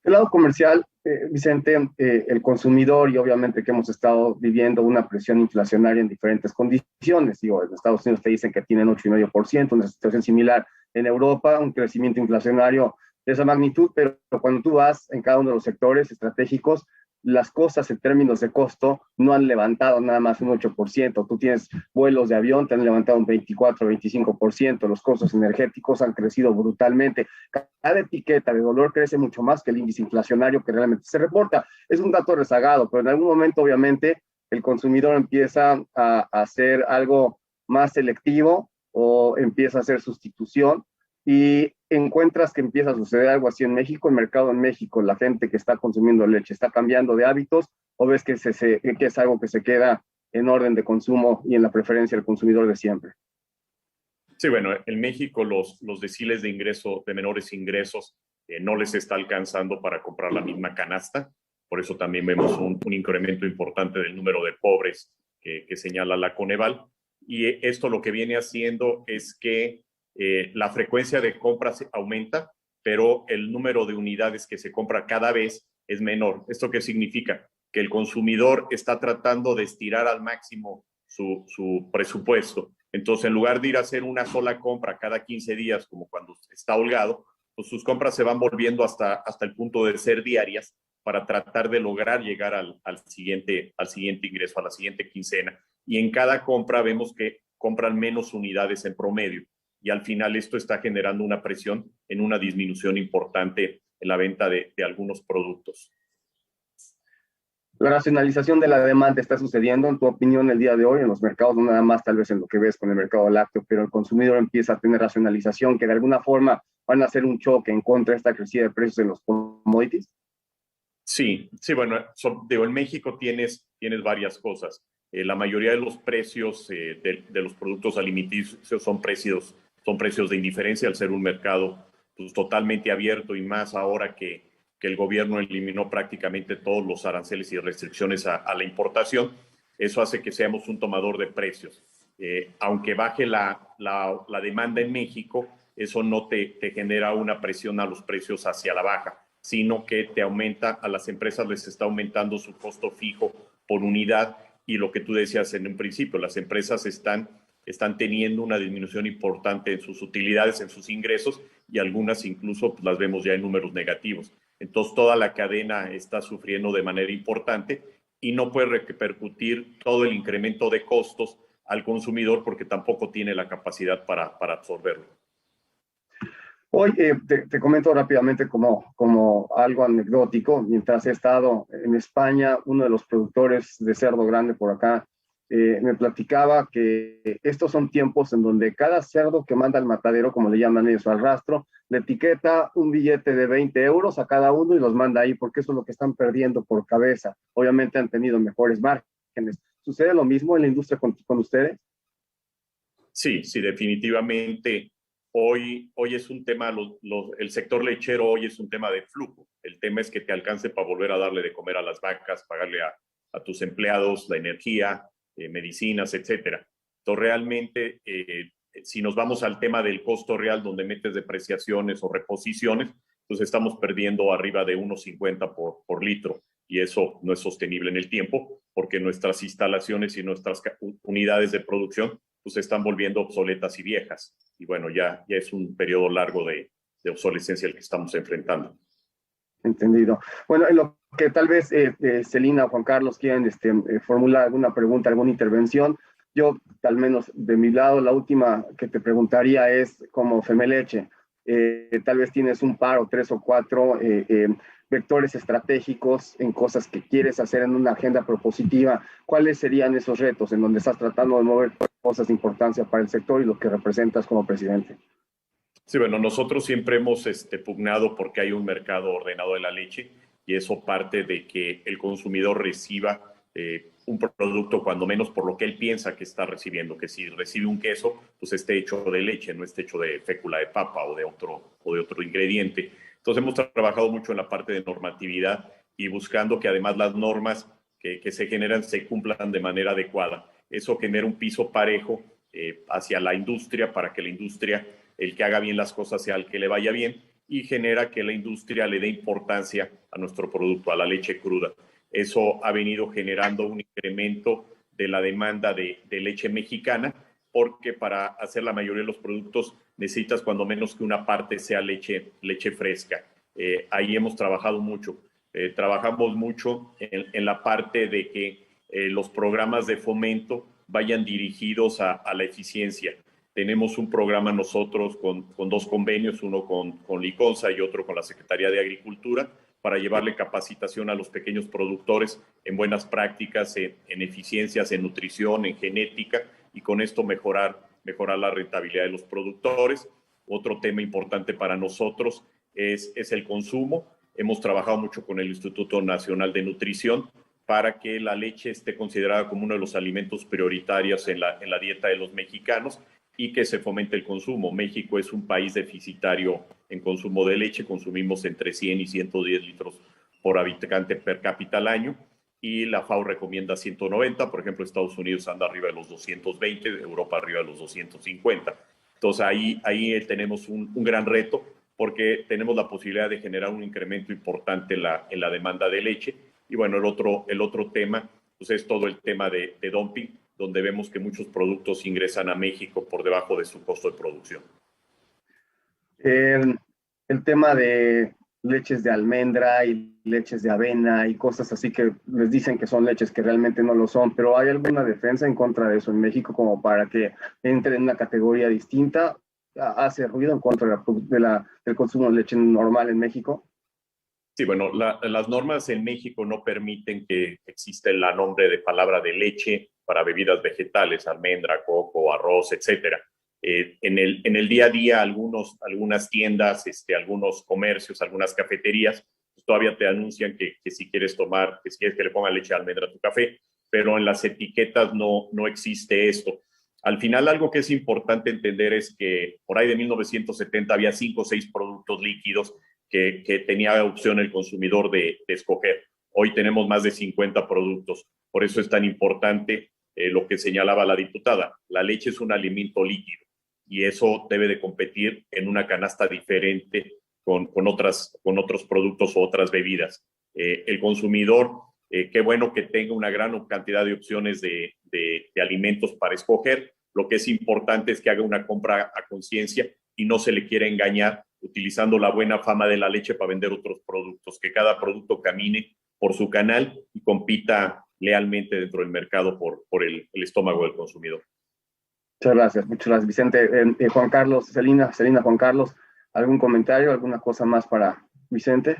El lado comercial, Vicente, el consumidor y obviamente que hemos estado viviendo una presión inflacionaria en diferentes condiciones. Digo, en Estados Unidos te dicen que tienen 8,5%, una situación similar en Europa, un crecimiento inflacionario de esa magnitud, pero cuando tú vas en cada uno de los sectores estratégicos, las cosas en términos de costo no han levantado nada más un 8%. Tú tienes vuelos de avión, te han levantado un 24, 25%. Los costos energéticos han crecido brutalmente. Cada etiqueta de dolor crece mucho más que el índice inflacionario que realmente se reporta. Es un dato rezagado, pero en algún momento, obviamente, el consumidor empieza a hacer algo más selectivo o empieza a hacer sustitución. Y encuentras que empieza a suceder algo así en México, el mercado en México, la gente que está consumiendo leche está cambiando de hábitos, o ves que es algo que se queda en orden de consumo y en la preferencia del consumidor de siempre. Sí, bueno, en México los deciles de ingreso, de menores ingresos, no les está alcanzando para comprar la misma canasta. Por eso también vemos un incremento importante del número de pobres que señala la Coneval. Y esto lo que viene haciendo es que la frecuencia de compras aumenta, pero el número de unidades que se compra cada vez es menor. ¿Esto qué significa? Que el consumidor está tratando de estirar al máximo su presupuesto. Entonces, en lugar de ir a hacer una sola compra cada 15 días, como cuando está holgado, pues sus compras se van volviendo hasta el punto de ser diarias para tratar de lograr llegar al siguiente ingreso, a la siguiente quincena. Y en cada compra vemos que compran menos unidades en promedio. Y al final esto está generando una presión en una disminución importante en la venta de algunos productos. La racionalización de la demanda está sucediendo, en tu opinión, el día de hoy en los mercados, no nada más tal vez en lo que ves con el mercado lácteo, pero el consumidor empieza a tener racionalización que de alguna forma van a hacer un choque en contra de esta crecida de precios en los commodities. Sí, bueno, en México tienes varias cosas. La mayoría de los precios de los productos alimenticios son precios de indiferencia al ser un mercado pues, totalmente abierto y más ahora que el gobierno eliminó prácticamente todos los aranceles y restricciones a la importación. Eso hace que seamos un tomador de precios. Aunque baje la demanda en México, eso no te genera una presión a los precios hacia la baja, sino que te aumenta, a las empresas les está aumentando su costo fijo por unidad y lo que tú decías en un principio, las empresas están teniendo una disminución importante en sus utilidades, en sus ingresos y algunas incluso pues, las vemos ya en números negativos. Entonces toda la cadena está sufriendo de manera importante y no puede repercutir todo el incremento de costos al consumidor porque tampoco tiene la capacidad para absorberlo. Hoy te comento rápidamente como algo anecdótico. Mientras he estado en España, uno de los productores de cerdo grande por acá me platicaba que estos son tiempos en donde cada cerdo que manda al matadero, como le llaman ellos, al rastro, le etiqueta un billete de 20 euros a cada uno y los manda ahí, porque eso es lo que están perdiendo por cabeza. Obviamente han tenido mejores márgenes. ¿Sucede lo mismo en la industria con ustedes? Sí, definitivamente. Hoy es un tema, el sector lechero hoy es un tema de flujo. El tema es que te alcance para volver a darle de comer a las vacas, pagarle a tus empleados, la energía, medicinas, etcétera. Entonces, realmente, si nos vamos al tema del costo real, donde metes depreciaciones o reposiciones, pues estamos perdiendo arriba de 1.50 por litro, y eso no es sostenible en el tiempo, porque nuestras instalaciones y nuestras unidades de producción pues se están volviendo obsoletas y viejas. Y bueno, ya es un periodo largo de obsolescencia el que estamos enfrentando. Entendido. Bueno, en lo que tal vez Celina o Juan Carlos quieran formular alguna pregunta, alguna intervención, yo, al menos de mi lado, la última que te preguntaría es, como Femeleche, tal vez tienes un par o 3 o 4 vectores estratégicos en cosas que quieres hacer en una agenda propositiva. ¿Cuáles serían esos retos en donde estás tratando de mover cosas de importancia para el sector y lo que representas como presidente? Sí, bueno, nosotros siempre hemos pugnado porque hay un mercado ordenado de la leche, y eso parte de que el consumidor reciba un producto cuando menos por lo que él piensa que está recibiendo, que si recibe un queso, pues esté hecho de leche, no esté hecho de fécula de papa o de otro ingrediente. Entonces hemos trabajado mucho en la parte de normatividad y buscando que además las normas que se generan se cumplan de manera adecuada. Eso genera un piso parejo hacia la industria, para que la industria, el que haga bien las cosas, sea el que le vaya bien, y genera que la industria le dé importancia a nuestro producto, a la leche cruda. Eso ha venido generando un incremento de la demanda de leche mexicana, porque para hacer la mayoría de los productos necesitas cuando menos que una parte sea leche fresca. Ahí hemos trabajado mucho. Trabajamos mucho en la parte de que los programas de fomento vayan dirigidos a la eficiencia. Tenemos un programa nosotros con 2 convenios, uno con Liconza y otro con la Secretaría de Agricultura, para llevarle capacitación a los pequeños productores en buenas prácticas, en eficiencias, en nutrición, en genética, y con esto mejorar la rentabilidad de los productores. Otro tema importante para nosotros es el consumo. Hemos trabajado mucho con el Instituto Nacional de Nutrición para que la leche esté considerada como uno de los alimentos prioritarios en la dieta de los mexicanos, y que se fomente el consumo. México es un país deficitario en consumo de leche, consumimos entre 100 y 110 litros por habitante per cápita al año, y la FAO recomienda 190, por ejemplo, Estados Unidos anda arriba de los 220, Europa arriba de los 250. Entonces ahí tenemos un gran reto, porque tenemos la posibilidad de generar un incremento importante en la demanda de leche. Y bueno, el otro tema pues es todo el tema de dumping, donde vemos que muchos productos ingresan a México por debajo de su costo de producción. El tema de leches de almendra y leches de avena y cosas así que les dicen que son leches que realmente no lo son, pero ¿hay alguna defensa en contra de eso en México como para que entre en una categoría distinta? ¿Hace ruido en contra del consumo de leche normal en México? Sí, bueno, las normas en México no permiten que exista el nombre de palabra de leche para bebidas vegetales, almendra, coco, arroz, etcétera. En el día a día, algunas tiendas, algunos comercios, algunas cafeterías, pues todavía te anuncian que si quieres que si quieres que le pongan leche de almendra a tu café, pero en las etiquetas no existe esto. Al final, algo que es importante entender es que por ahí de 1970 había 5 o 6 productos líquidos que tenía opción el consumidor de escoger. Hoy tenemos más de 50 productos. Por eso es tan importante lo que señalaba la diputada. La leche es un alimento líquido, y eso debe de competir en una canasta diferente con otros productos o otras bebidas. El consumidor, qué bueno que tenga una gran cantidad de opciones de alimentos para escoger. Lo que es importante es que haga una compra a conciencia y no se le quiera engañar utilizando la buena fama de la leche para vender otros productos, que cada producto camine por su canal y compita lealmente dentro del mercado por el estómago del consumidor. Muchas gracias, Vicente. Juan Carlos, Celina, Juan Carlos, ¿algún comentario, alguna cosa más para Vicente?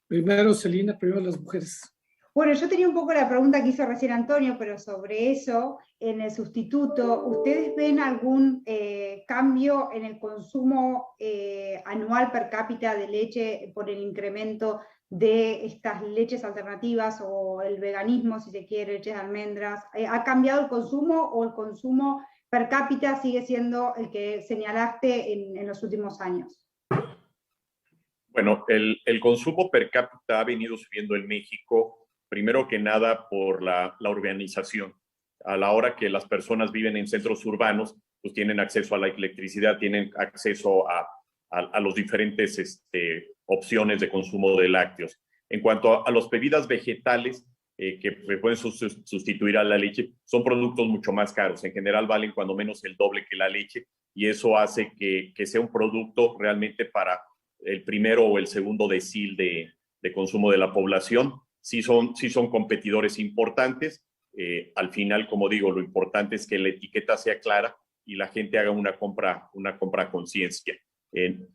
Primero Celina, primero las mujeres. Bueno, yo tenía un poco la pregunta que hizo recién Antonio, pero sobre eso, en el sustituto, ¿ustedes ven algún cambio en el consumo anual per cápita de leche por el incremento de estas leches alternativas o el veganismo, si se quiere, leches de almendras? ¿Ha cambiado el consumo o el consumo per cápita sigue siendo el que señalaste en los últimos años? Bueno, el consumo per cápita ha venido subiendo en México, primero que nada por la urbanización. a la hora que las personas viven en centros urbanos, pues tienen acceso a la electricidad, tienen acceso a los diferentes opciones de consumo de lácteos. En cuanto a las bebidas vegetales, que pueden sustituir a la leche, son productos mucho más caros. En general valen cuando menos el doble que la leche, y eso hace que sea un producto realmente para el primero o el segundo decil de consumo de la población. Sí son competidores importantes. Al final, como digo, lo importante es que la etiqueta sea clara y la gente haga una compra a conciencia.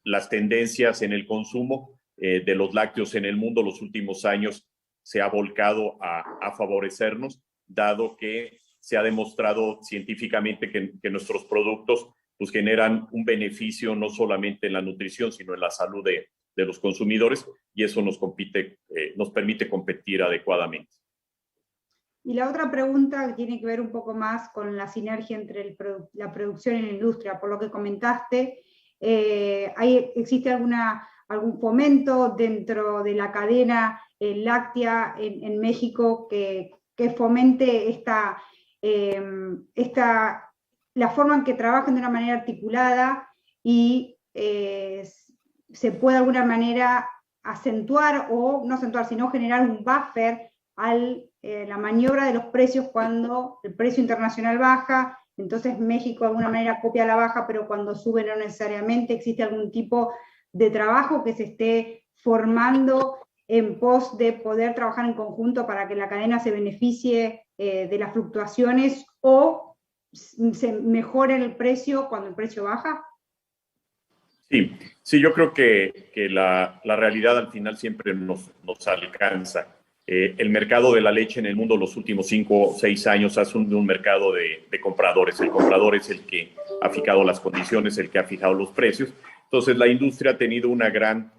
Las tendencias en el consumo de los lácteos en el mundo los últimos años se ha volcado a favorecernos, dado que se ha demostrado científicamente que nuestros productos pues, generan un beneficio no solamente en la nutrición, sino en la salud de los consumidores, y eso nos permite competir adecuadamente. Y la otra pregunta que tiene que ver un poco más con la sinergia entre la producción y la industria. Por lo que comentaste, ¿existe algún fomento dentro de la cadena láctea en México que fomente la forma en que trabajan de una manera articulada y se puede de alguna manera acentuar, o no acentuar, sino generar un buffer la maniobra de los precios cuando el precio internacional baja? Entonces México de alguna manera copia la baja, pero cuando sube no necesariamente. ¿Existe algún tipo de trabajo que se esté formando en pos de poder trabajar en conjunto para que la cadena se beneficie de las fluctuaciones o se mejore el precio cuando el precio baja? Sí, yo creo que la realidad al final siempre nos alcanza. El mercado de la leche en el mundo los últimos 5 o 6 años ha sido un mercado de compradores. El comprador es el que ha fijado las condiciones, el que ha fijado los precios. Entonces la industria ha tenido una gran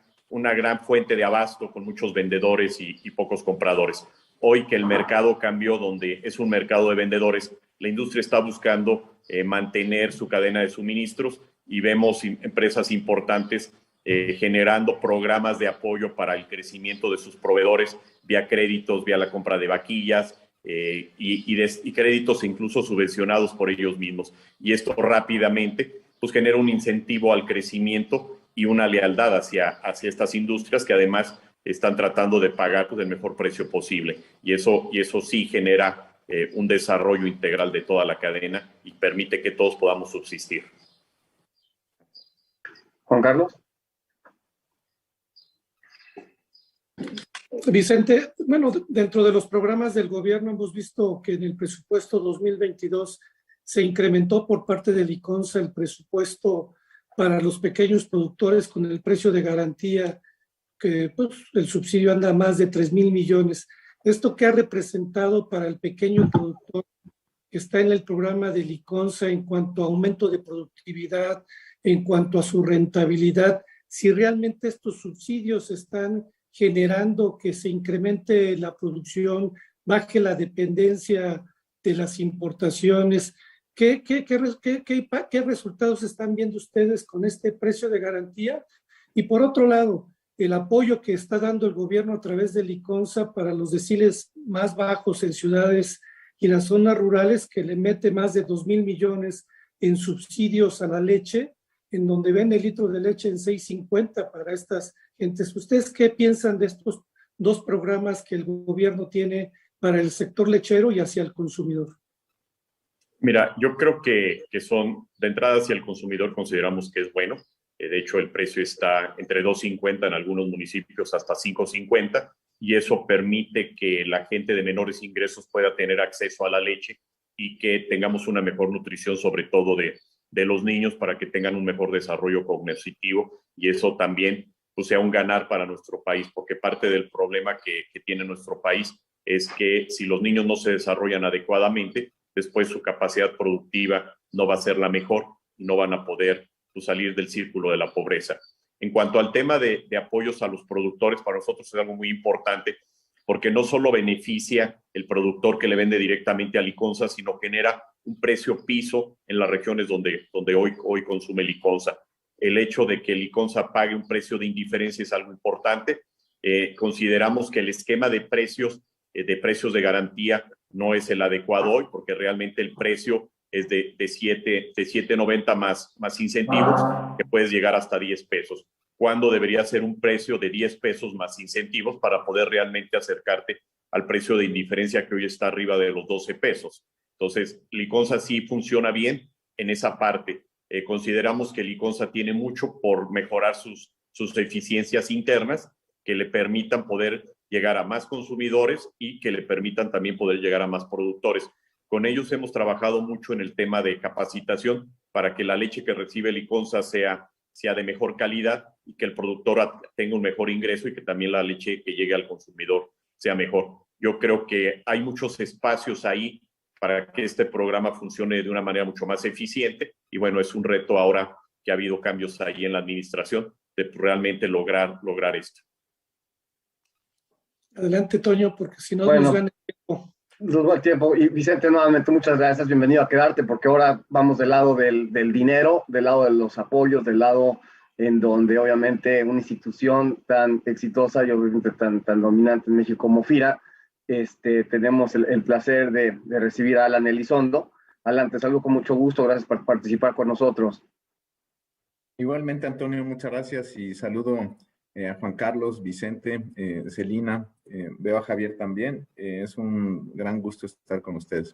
fuente de abasto con muchos vendedores y pocos compradores. Hoy que el mercado cambió, donde es un mercado de vendedores, la industria está buscando mantener su cadena de suministros, y vemos empresas importantes generando programas de apoyo para el crecimiento de sus proveedores vía créditos, vía la compra de vaquillas y créditos incluso subvencionados por ellos mismos. Y esto rápidamente pues, genera un incentivo al crecimiento y una lealtad hacia estas industrias que además están tratando de pagar pues, el mejor precio posible. Y eso sí genera un desarrollo integral de toda la cadena y permite que todos podamos subsistir. Juan Carlos. Vicente, bueno, dentro de los programas del gobierno hemos visto que en el presupuesto 2022 se incrementó por parte del ICONSA el presupuesto para los pequeños productores con el precio de garantía, que pues, el subsidio anda a más de 3,000 millones. ¿Esto qué ha representado para el pequeño productor que está en el programa del ICONSA en cuanto a aumento de productividad, en cuanto a su rentabilidad? Si realmente estos subsidios están generando que se incremente la producción, baje la dependencia de las importaciones. ¿Qué resultados están viendo ustedes con este precio de garantía? Y por otro lado, el apoyo que está dando el gobierno a través del ICONSA para los deciles más bajos en ciudades y en las zonas rurales, que le mete más de 2,000 millones en subsidios a la leche, en donde vende el litro de leche en 6.50 para estas gentes. ¿Ustedes qué piensan de estos dos programas que el gobierno tiene para el sector lechero y hacia el consumidor? Mira, yo creo que son, de entrada hacia el consumidor consideramos que es bueno. De hecho, el precio está entre 2.50 en algunos municipios hasta 5.50, y eso permite que la gente de menores ingresos pueda tener acceso a la leche y que tengamos una mejor nutrición, sobre todo de los niños, para que tengan un mejor desarrollo cognitivo, y eso también pues, sea un ganar para nuestro país, porque parte del problema que tiene nuestro país es que si los niños no se desarrollan adecuadamente, después su capacidad productiva no va a ser la mejor y no van a poder pues, salir del círculo de la pobreza. En cuanto al tema de apoyos a los productores, para nosotros es algo muy importante, porque no solo beneficia el productor que le vende directamente al ICONSA, sino genera un precio piso en las regiones donde hoy consume el ICONSA. El hecho de que el ICONSA pague un precio de indiferencia es algo importante. Consideramos que el esquema de precios de garantía no es el adecuado hoy, porque realmente el precio es de 7.90 más incentivos, que puedes llegar hasta 10 pesos, cuando debería ser un precio de 10 pesos más incentivos para poder realmente acercarte al precio de indiferencia que hoy está arriba de los 12 pesos. Entonces, Liconza sí funciona bien en esa parte. Consideramos que Liconza tiene mucho por mejorar sus eficiencias internas que le permitan poder llegar a más consumidores y que le permitan también poder llegar a más productores. Con ellos hemos trabajado mucho en el tema de capacitación para que la leche que recibe Liconza sea de mejor calidad y que el productor tenga un mejor ingreso y que también la leche que llegue al consumidor sea mejor. Yo creo que hay muchos espacios ahí para que este programa funcione de una manera mucho más eficiente y bueno, es un reto ahora que ha habido cambios ahí en la administración de realmente lograr esto. Adelante, Toño, porque si no Bueno, nos gana el tiempo. Nos va el tiempo. Y Vicente, nuevamente, muchas gracias. Bienvenido a quedarte, porque ahora vamos del lado del dinero, del lado de los apoyos, del lado en donde obviamente una institución tan exitosa y obviamente tan dominante en México como FIRA, tenemos el placer de recibir a Alan Elizondo. Alan, te saludo con mucho gusto. Gracias por participar con nosotros. Igualmente, Antonio, muchas gracias y saludo a Juan Carlos, Vicente, Celina, veo a Javier también. Es un gran gusto estar con ustedes.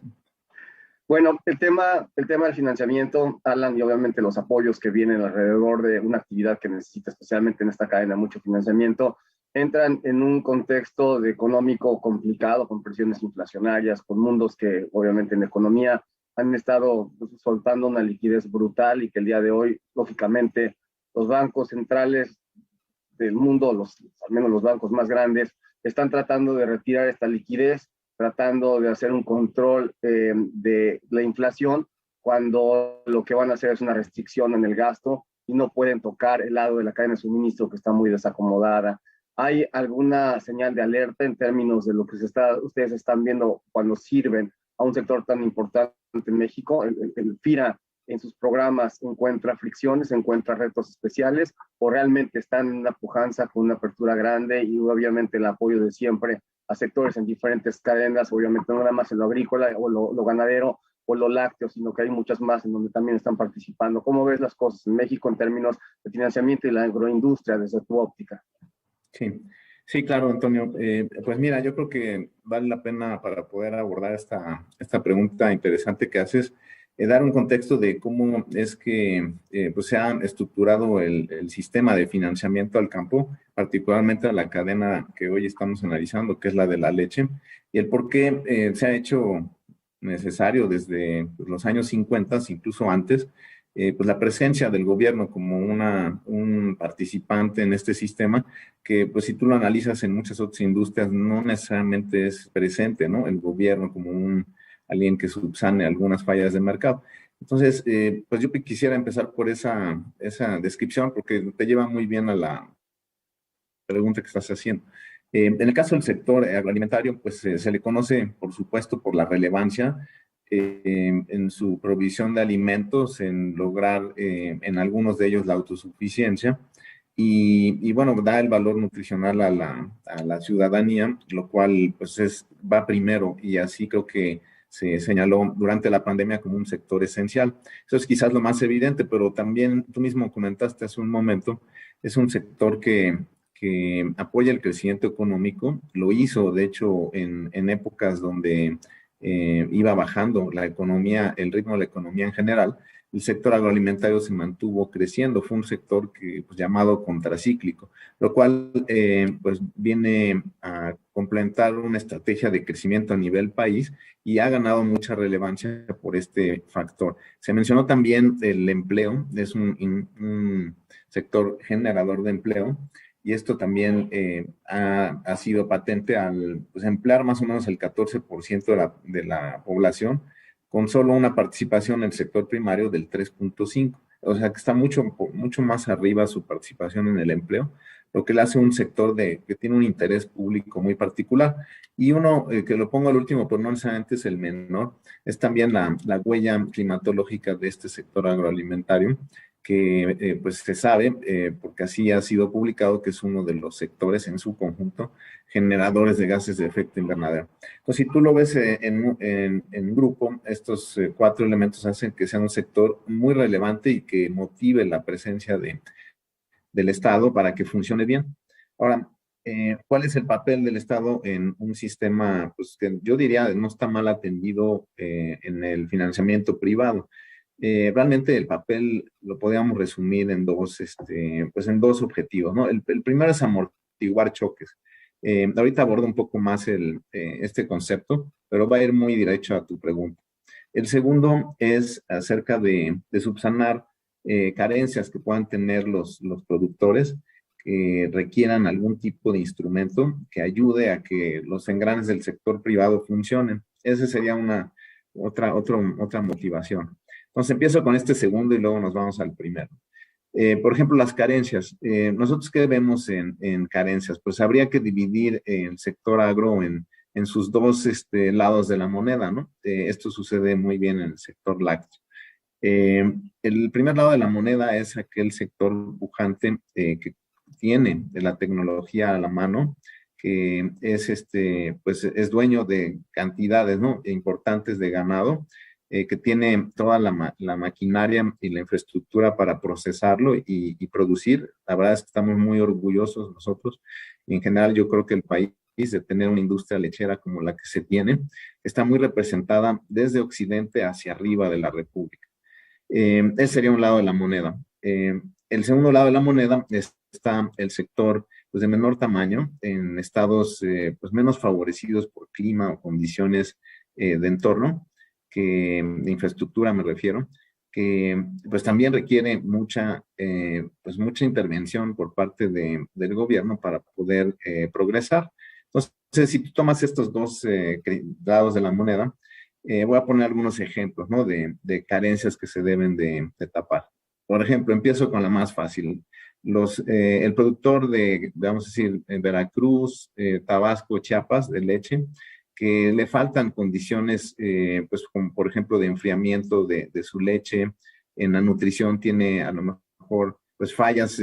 Bueno, el tema del financiamiento, Alan, y obviamente los apoyos que vienen alrededor de una actividad que necesita, especialmente en esta cadena, mucho financiamiento, entran en un contexto económico complicado, con presiones inflacionarias, con mundos que obviamente en economía han estado soltando una liquidez brutal y que el día de hoy, lógicamente, los bancos centrales del mundo, al menos los bancos más grandes, están tratando de retirar esta liquidez, tratando de hacer un control de la inflación, cuando lo que van a hacer es una restricción en el gasto y no pueden tocar el lado de la cadena de suministro que está muy desacomodada. ¿Hay alguna señal de alerta en términos de lo que ustedes están viendo cuando sirven a un sector tan importante en México? El FIRA en sus programas encuentra fricciones, encuentra retos especiales, o realmente están en una pujanza con una apertura grande y obviamente el apoyo de siempre a sectores en diferentes cadenas, obviamente no nada más en lo agrícola o lo ganadero o lo lácteo, sino que hay muchas más en donde también están participando. ¿Cómo ves las cosas en México en términos de financiamiento y la agroindustria desde tu óptica? Sí, claro, Antonio. Pues mira, yo creo que vale la pena para poder abordar esta pregunta interesante que haces, dar un contexto de cómo es que pues se ha estructurado el sistema de financiamiento al campo, particularmente a la cadena que hoy estamos analizando, que es la de la leche, y el por qué se ha hecho necesario desde los años 50, incluso antes, pues la presencia del gobierno como un participante en este sistema, que pues si tú lo analizas en muchas otras industrias no necesariamente es presente, ¿no? El gobierno como alguien que subsane algunas fallas de mercado. Entonces, pues yo quisiera empezar por esa descripción, porque te lleva muy bien a la pregunta que estás haciendo. En el caso del sector agroalimentario, pues se le conoce, por supuesto, por la relevancia en su provisión de alimentos, en lograr en algunos de ellos la autosuficiencia, y bueno, da el valor nutricional a la ciudadanía, lo cual pues va primero, y así creo que se señaló durante la pandemia como un sector esencial. Eso es quizás lo más evidente, pero también tú mismo comentaste hace un momento, es un sector que apoya el crecimiento económico. Lo hizo, de hecho, en épocas donde iba bajando la economía, el ritmo de la economía en general. El sector agroalimentario se mantuvo creciendo, fue un sector pues, llamado contracíclico, lo cual pues viene a complementar una estrategia de crecimiento a nivel país y ha ganado mucha relevancia por este factor. Se mencionó también el empleo, es un sector generador de empleo, y esto también ha sido patente al pues, emplear más o menos el 14% de la población, con solo una participación en el sector primario del 3.5%. O sea que está mucho más arriba su participación en el empleo, lo que le hace un sector que tiene un interés público muy particular. Y uno, que lo pongo al último, pero no necesariamente es el menor, es también la huella climatológica de este sector agroalimentario, que pues se sabe, porque así ha sido publicado, que es uno de los sectores en su conjunto generadores de gases de efecto invernadero. Entonces, si tú lo ves en grupo, estos 4 elementos hacen que sea un sector muy relevante y que motive la presencia del Estado para que funcione bien. Ahora, ¿cuál es el papel del Estado en un sistema, pues, que yo diría no está mal atendido en el financiamiento privado? Realmente el papel lo podríamos resumir en pues en dos objetivos, ¿no? El primero es amortiguar choques. Ahorita abordo un poco más este concepto, pero va a ir muy derecho a tu pregunta. El segundo es acerca de subsanar carencias que puedan tener los productores que requieran algún tipo de instrumento que ayude a que los engranes del sector privado funcionen. Esa sería otra motivación. Entonces empiezo con este segundo y luego nos vamos al primero. Por ejemplo, las carencias. ¿Nosotros qué vemos en carencias? Pues habría que dividir el sector agro en sus dos lados de la moneda, ¿no? Esto sucede muy bien en el sector lácteo. El primer lado de la moneda es aquel sector pujante que tiene la tecnología a la mano, que es pues es dueño de cantidades, ¿no?, importantes de ganado, que tiene toda la maquinaria y la infraestructura para procesarlo y producir. La verdad es que estamos muy orgullosos nosotros, y en general yo creo que el país, de tener una industria lechera como la que se tiene, está muy representada desde Occidente hacia arriba de la República. Ese sería un lado de la moneda. El segundo lado de la moneda está el sector, pues, de menor tamaño, en estados pues menos favorecidos por clima o condiciones de entorno, de infraestructura me refiero, que pues también requiere mucha intervención por parte del gobierno para poder progresar. Entonces, si tú tomas estos dos lados de la moneda, voy a poner algunos ejemplos, ¿no?, de carencias que se deben de tapar. Por ejemplo, empiezo con la más fácil. El productor vamos a decir, en Veracruz, Tabasco, Chiapas, de leche, que le faltan condiciones, pues como por ejemplo de enfriamiento de su leche, en la nutrición tiene a lo mejor pues fallas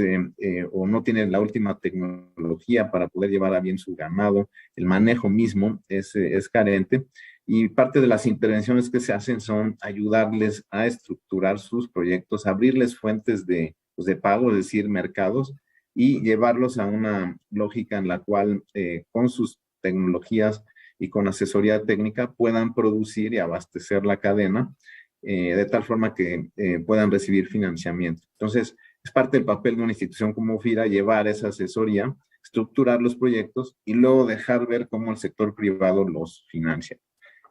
o no tiene la última tecnología para poder llevar a bien su ganado, el manejo mismo es carente, y parte de las intervenciones que se hacen son ayudarles a estructurar sus proyectos, abrirles fuentes de pago, es decir, mercados, y llevarlos a una lógica en la cual con sus tecnologías y con asesoría técnica puedan producir y abastecer la cadena de tal forma que puedan recibir financiamiento. Entonces, es parte del papel de una institución como FIRA llevar esa asesoría, estructurar los proyectos y luego dejar ver cómo el sector privado los financia.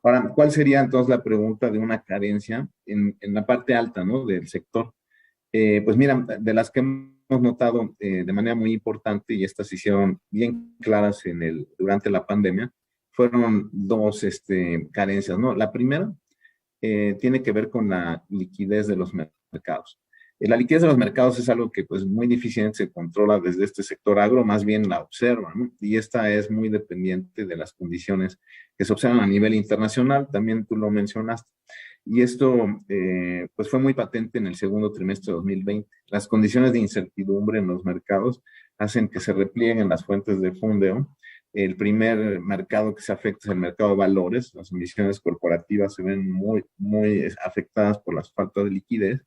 Ahora, ¿cuál sería entonces la pregunta de una carencia en la parte alta, ¿no?, del sector? Pues mira, de las que hemos notado de manera muy importante, y estas se hicieron bien claras durante la pandemia, fueron dos carencias, ¿no? La primera tiene que ver con la liquidez de los mercados. La liquidez de los mercados es algo que pues muy difícilmente se controla desde este sector agro, más bien la observa, ¿no? Y esta es muy dependiente de las condiciones que se observan a nivel internacional, también tú lo mencionaste. Y esto pues fue muy patente en el segundo trimestre de 2020. Las condiciones de incertidumbre en los mercados hacen que se replieguen las fuentes de fondeo. El primer mercado que se afecta es el mercado de valores. Las emisiones corporativas se ven muy, muy afectadas por las faltas de liquidez,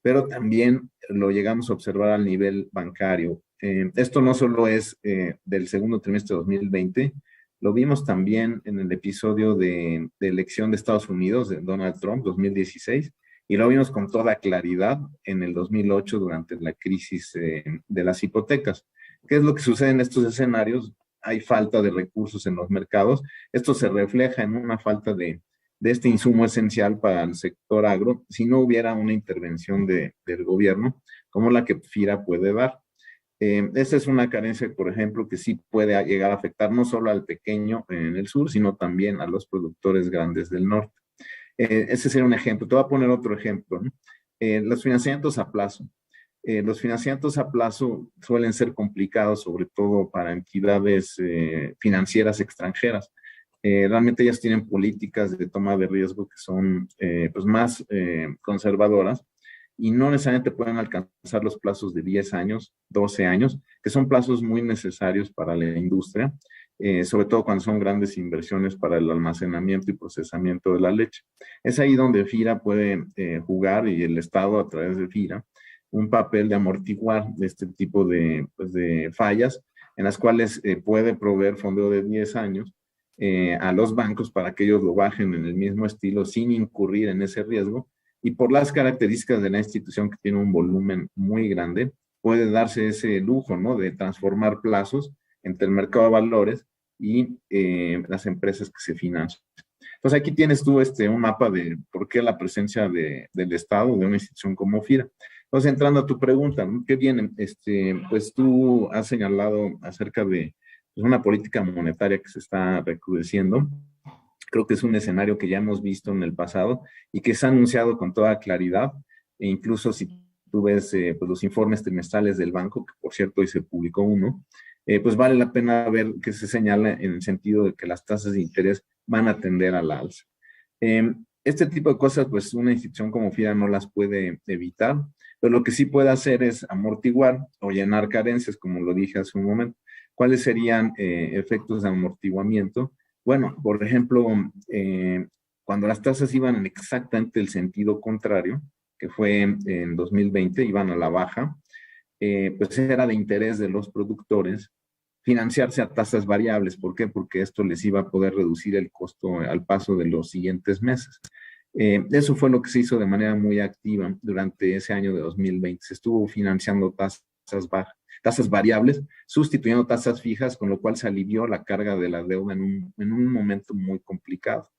pero también lo llegamos a observar al nivel bancario. Esto no solo es del segundo trimestre de 2020, lo vimos también en el episodio de elección de Estados Unidos de Donald Trump, 2016, y lo vimos con toda claridad en el 2008 durante la crisis de las hipotecas. ¿Qué es lo que sucede en estos escenarios? Hay falta de recursos en los mercados. Esto se refleja en una falta de este insumo esencial para el sector agro si no hubiera una intervención del gobierno como la que FIRA puede dar. Esta es una carencia, por ejemplo, que sí puede llegar a afectar no solo al pequeño en el sur, sino también a los productores grandes del norte. Ese sería un ejemplo. Te voy a poner otro ejemplo, ¿no? Los financiamientos a plazo. Los financiamientos a plazo suelen ser complicados, sobre todo para entidades financieras extranjeras. Realmente ellas tienen políticas de toma de riesgo que son pues más conservadoras, y no necesariamente pueden alcanzar los plazos de 10 años, 12 años, que son plazos muy necesarios para la industria, sobre todo cuando son grandes inversiones para el almacenamiento y procesamiento de la leche. Es ahí donde FIRA puede jugar, y el Estado a través de FIRA, un papel de amortiguar este tipo de fallas, en las cuales puede proveer fondeo de 10 años a los bancos para que ellos lo bajen en el mismo estilo sin incurrir en ese riesgo, y por las características de la institución, que tiene un volumen muy grande, puede darse ese lujo, ¿no?, de transformar plazos entre el mercado de valores y las empresas que se financian. Entonces aquí tienes tú un mapa de por qué la presencia del Estado, de una institución como FIRA. Entonces, entrando a tu pregunta, ¿no?, ¿qué viene? Pues tú has señalado acerca de una política monetaria que se está recrudeciendo. Creo que es un escenario que ya hemos visto en el pasado y que se ha anunciado con toda claridad, e incluso si tú ves pues los informes trimestrales del banco, que por cierto hoy se publicó uno, pues vale la pena ver que se señala en el sentido de que las tasas de interés van a tender a la alza. Este tipo de cosas, pues una institución como FIRA no las puede evitar, pero lo que sí puede hacer es amortiguar o llenar carencias, como lo dije hace un momento. ¿Cuáles serían efectos de amortiguamiento? Bueno, por ejemplo, cuando las tasas iban en exactamente el sentido contrario, que fue en 2020, iban a la baja, pues era de interés de los productores financiarse a tasas variables. ¿Por qué? Porque esto les iba a poder reducir el costo al paso de los siguientes meses. Eso fue lo que se hizo de manera muy activa durante ese año de 2020. Se estuvo financiando tasas variables, sustituyendo tasas fijas, con lo cual se alivió la carga de la deuda en un momento muy complicado.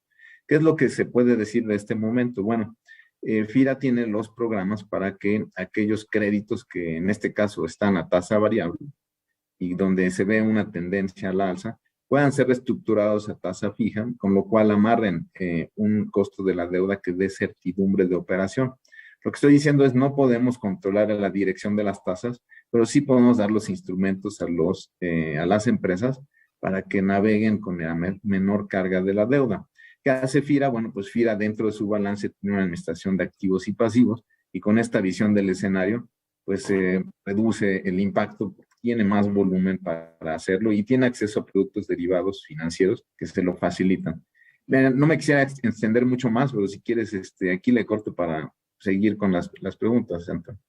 ¿Qué es lo que se puede decir de este momento? Bueno, FIRA tiene los programas para que aquellos créditos que en este caso están a tasa variable y donde se ve una tendencia al alza, puedan ser reestructurados a tasa fija, con lo cual amarren un costo de la deuda que dé certidumbre de operación. Lo que estoy diciendo es, no podemos controlar la dirección de las tasas, pero sí podemos dar los instrumentos a las empresas para que naveguen con la menor carga de la deuda. ¿Qué hace FIRA? Bueno, pues FIRA dentro de su balance tiene una administración de activos y pasivos, y con esta visión del escenario, pues reduce el impacto, tiene más volumen para hacerlo y tiene acceso a productos derivados financieros que se lo facilitan. No me quisiera extender mucho más, pero si quieres, aquí le corto para seguir con las preguntas, Antonio.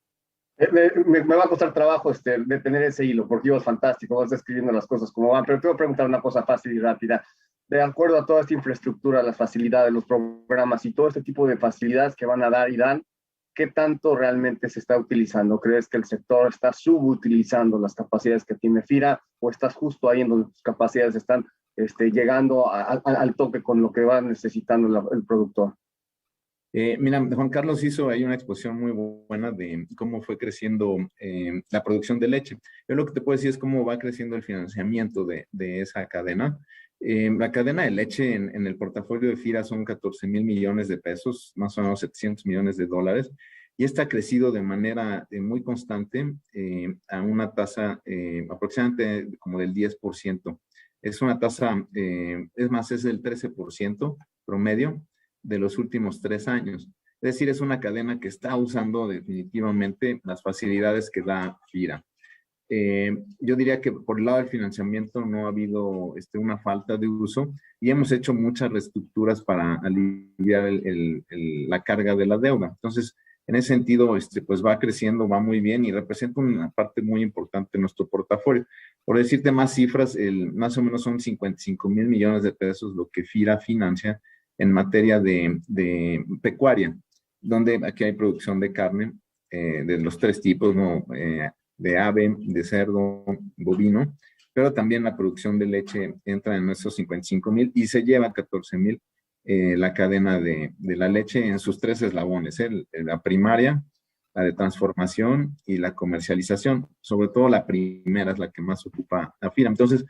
Me va a costar trabajo de tener ese hilo, porque ibas fantástico, vas describiendo las cosas como van, pero te voy a preguntar una cosa fácil y rápida. De acuerdo a toda esta infraestructura, las facilidades, los programas y todo este tipo de facilidades que van a dar y dan, ¿qué tanto realmente se está utilizando? ¿Crees que el sector está subutilizando las capacidades que tiene FIRA, o estás justo ahí en donde tus capacidades están llegando al tope con lo que va necesitando el productor? Mira, Juan Carlos hizo ahí una exposición muy buena de cómo fue creciendo la producción de leche. Yo lo que te puedo decir es cómo va creciendo el financiamiento de esa cadena. La cadena de leche en el portafolio de FIRA son 14,000 millones de pesos, más o menos 700 millones de dólares, y esta ha crecido de manera muy constante a una tasa aproximadamente como del 10%. Es una tasa, es más, es del 13% promedio de los últimos 3 años. Es decir, es una cadena que está usando definitivamente las facilidades que da FIRA. Yo diría que por el lado del financiamiento no ha habido una falta de uso, y hemos hecho muchas reestructuras para aliviar la carga de la deuda. Entonces, en ese sentido, pues va creciendo, va muy bien y representa una parte muy importante de nuestro portafolio. Por decirte más cifras, más o menos son 55,000 millones de pesos lo que FIRA financia en materia de pecuaria, donde aquí hay producción de carne de los 3 tipos, ¿no? De ave, de cerdo, bovino, pero también la producción de leche entra en esos 55,000 y se lleva 14,000 la cadena de la leche en sus 3 eslabones, la primaria, la de transformación y la comercialización. Sobre todo la primera es la que más ocupa a FIRA. Entonces,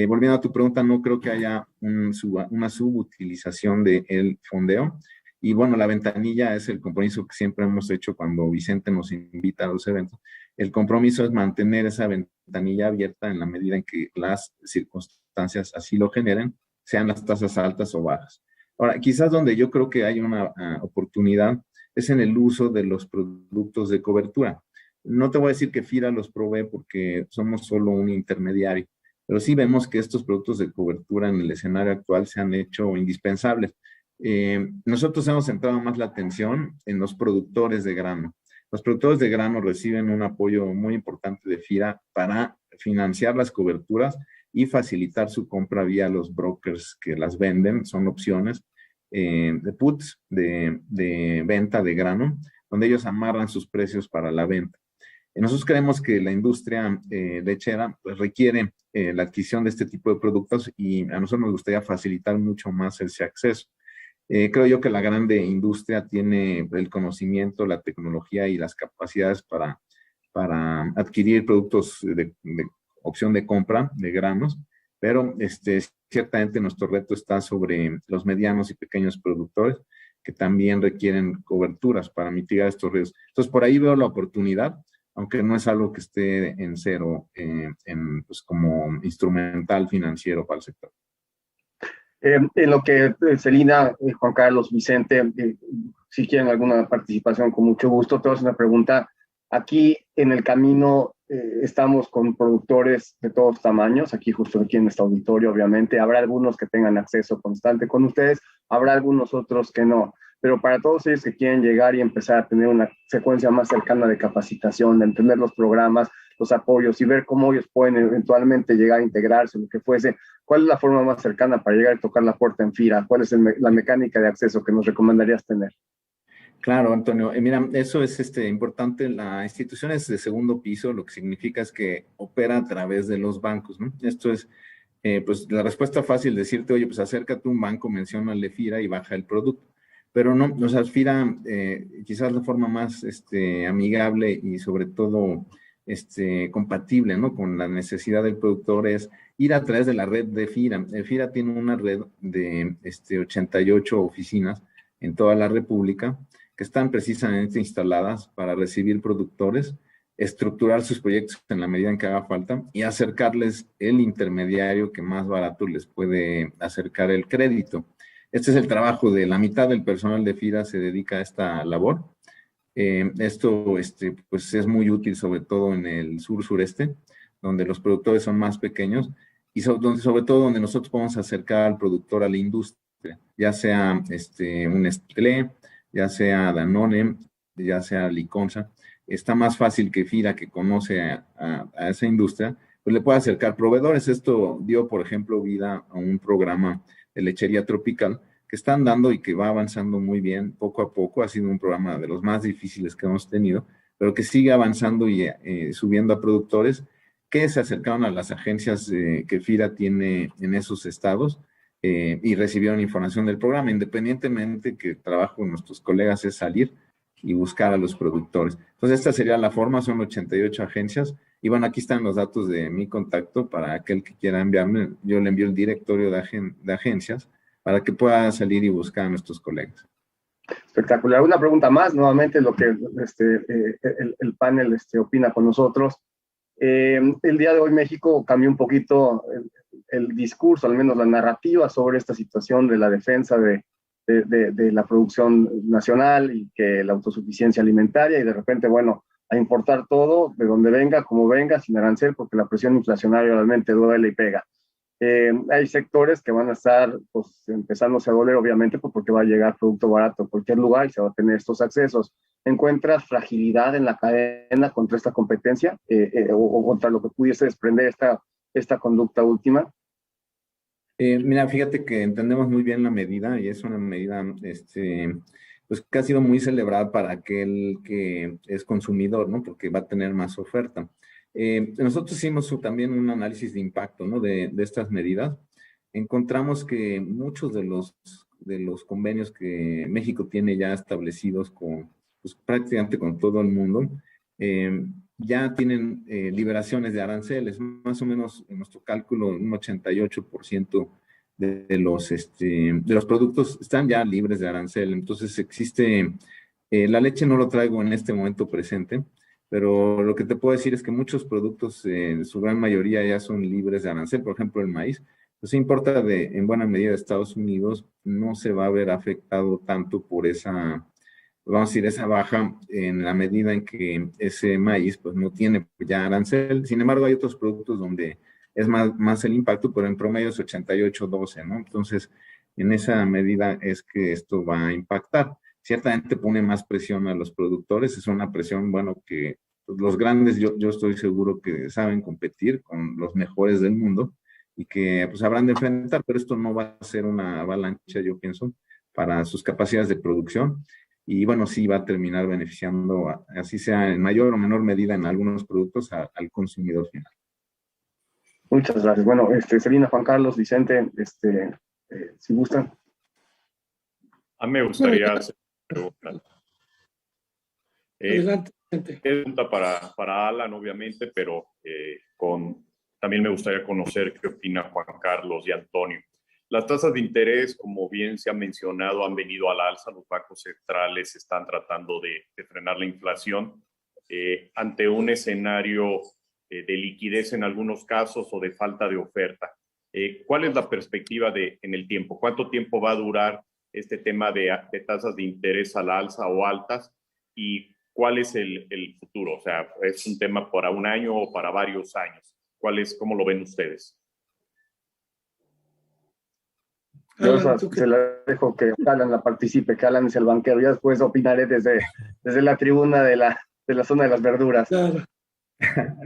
volviendo a tu pregunta, no creo que haya una subutilización del fondeo. Y bueno, la ventanilla es el compromiso que siempre hemos hecho cuando Vicente nos invita a los eventos. El compromiso es mantener esa ventanilla abierta en la medida en que las circunstancias así lo generen, sean las tasas altas o bajas. Ahora, quizás donde yo creo que hay una oportunidad es en el uso de los productos de cobertura. No te voy a decir que FIRA los provee porque somos solo un intermediario, pero sí vemos que estos productos de cobertura en el escenario actual se han hecho indispensables. Nosotros hemos centrado más la atención en los productores de grano. Los productores de grano reciben un apoyo muy importante de FIRA para financiar las coberturas y facilitar su compra vía los brokers que las venden. Son opciones de puts, de venta de grano, donde ellos amarran sus precios para la venta. Nosotros creemos que la industria lechera pues, requiere la adquisición de este tipo de productos y a nosotros nos gustaría facilitar mucho más ese acceso. Creo yo que la grande industria tiene el conocimiento, la tecnología y las capacidades para adquirir productos de opción de compra de granos, pero ciertamente nuestro reto está sobre los medianos y pequeños productores que también requieren coberturas para mitigar estos riesgos. Entonces, por ahí veo la oportunidad, aunque no es algo que esté en cero pues, como instrumental financiero para el sector. En lo que Celina, Juan Carlos, Vicente, si quieren alguna participación, con mucho gusto. Te voy a hacer una pregunta. Aquí en el camino estamos con productores de todos tamaños, aquí justo aquí en este auditorio, obviamente. Habrá algunos que tengan acceso constante con ustedes, habrá algunos otros que no. Pero para todos ellos que quieren llegar y empezar a tener una secuencia más cercana de capacitación, de entender los programas, los apoyos y ver cómo ellos pueden eventualmente llegar a integrarse, lo que fuese, ¿cuál es la forma más cercana para llegar a tocar la puerta en FIRA? ¿Cuál es la mecánica de acceso que nos recomendarías tener? Claro, Antonio. Mira, eso es importante. La institución es de segundo piso, lo que significa es que opera a través de los bancos, ¿no? Esto es, pues, la respuesta fácil, decirte, oye, pues acércate a un banco, menciónale FIRA y baja el producto. Pero no, o sea, FIRA, quizás la forma más amigable y sobre todo compatible, ¿no? Con la necesidad del productor es ir a través de la red de FIRA. FIRA tiene una red de 88 oficinas en toda la República que están precisamente instaladas para recibir productores, estructurar sus proyectos en la medida en que haga falta y acercarles el intermediario que más barato les puede acercar el crédito. Este es el trabajo de la mitad del personal de FIRA, se dedica a esta labor. Esto pues es muy útil sobre todo en el sur-sureste, donde los productores son más pequeños y sobre todo donde nosotros podemos acercar al productor a la industria, ya sea un Nestlé, ya sea Danone, ya sea Liconza. Está más fácil que FIRA, que conoce a esa industria, pues le puede acercar proveedores. Esto dio, por ejemplo, vida a un programa de lechería tropical que están dando y que va avanzando muy bien poco a poco. Ha sido un programa de los más difíciles que hemos tenido, pero que sigue avanzando y subiendo a productores que se acercaron a las agencias que FIRA tiene en esos estados y recibieron información del programa, independientemente que el trabajo de nuestros colegas es salir y buscar a los productores. Entonces, esta sería la forma, son 88 agencias. Y bueno, aquí están los datos de mi contacto para aquel que quiera enviarme. Yo le envío el directorio de agencias para que pueda salir y buscar a nuestros colegas. Espectacular. Una pregunta más, nuevamente lo que el panel opina con nosotros. El día de hoy México cambió un poquito el discurso, al menos la narrativa sobre esta situación de la defensa de la producción nacional y que la autosuficiencia alimentaria y de repente, bueno, a importar todo de donde venga, como venga, sin arancel, porque la presión inflacionaria realmente duele y pega. Hay sectores que van a estar pues, empezándose a doler, obviamente, pues, porque va a llegar producto barato a cualquier lugar y se va a tener estos accesos. ¿Encuentras fragilidad en la cadena contra esta competencia o contra lo que pudiese desprender esta conducta última? Mira, fíjate que entendemos muy bien la medida y es una medida pues, que ha sido muy celebrada para aquel que es consumidor, ¿no? Porque va a tener más oferta. Nosotros hicimos también un análisis de impacto, ¿no? de estas medidas. Encontramos que muchos de los convenios que México tiene ya establecidos con pues, prácticamente con todo el mundo, ya tienen liberaciones de aranceles, más o menos en nuestro cálculo un 88% de los productos están ya libres de arancel. Entonces existe, la leche no lo traigo en este momento presente, pero lo que te puedo decir es que muchos productos, en su gran mayoría, ya son libres de arancel. Por ejemplo, el maíz, pues se importa en buena medida de Estados Unidos, no se va a ver afectado tanto por esa vamos a decir, esa baja en la medida en que ese maíz pues no tiene ya arancel. Sin embargo, hay otros productos donde es más el impacto, pero en promedio es 88-12, ¿no? Entonces, en esa medida es que esto va a impactar. Ciertamente pone más presión a los productores, es una presión, bueno, que los grandes yo estoy seguro que saben competir con los mejores del mundo y que pues habrán de enfrentar, pero esto no va a ser una avalancha, yo pienso, para sus capacidades de producción. Y bueno, sí va a terminar beneficiando, así sea en mayor o menor medida en algunos productos, al consumidor final. Muchas gracias. Bueno, Selina, Juan Carlos, Vicente, si gustan. A mí me gustaría hacer una pregunta. Adelante, Vicente. Pregunta para Alan, obviamente, pero también me gustaría conocer qué opina Juan Carlos y Antonio. Las tasas de interés, como bien se ha mencionado, han venido al alza. Los bancos centrales están tratando de frenar la inflación ante un escenario de liquidez en algunos casos o de falta de oferta. ¿Cuál es la perspectiva en el tiempo? ¿Cuánto tiempo va a durar este tema de tasas de interés a la alza o altas? ¿Y cuál es el futuro? O sea, ¿es un tema para un año o para varios años? ¿Cómo lo ven ustedes? Yo se la dejo que Alan la participe, que Alan es el banquero. Ya después opinaré desde la tribuna de la zona de las verduras. Claro.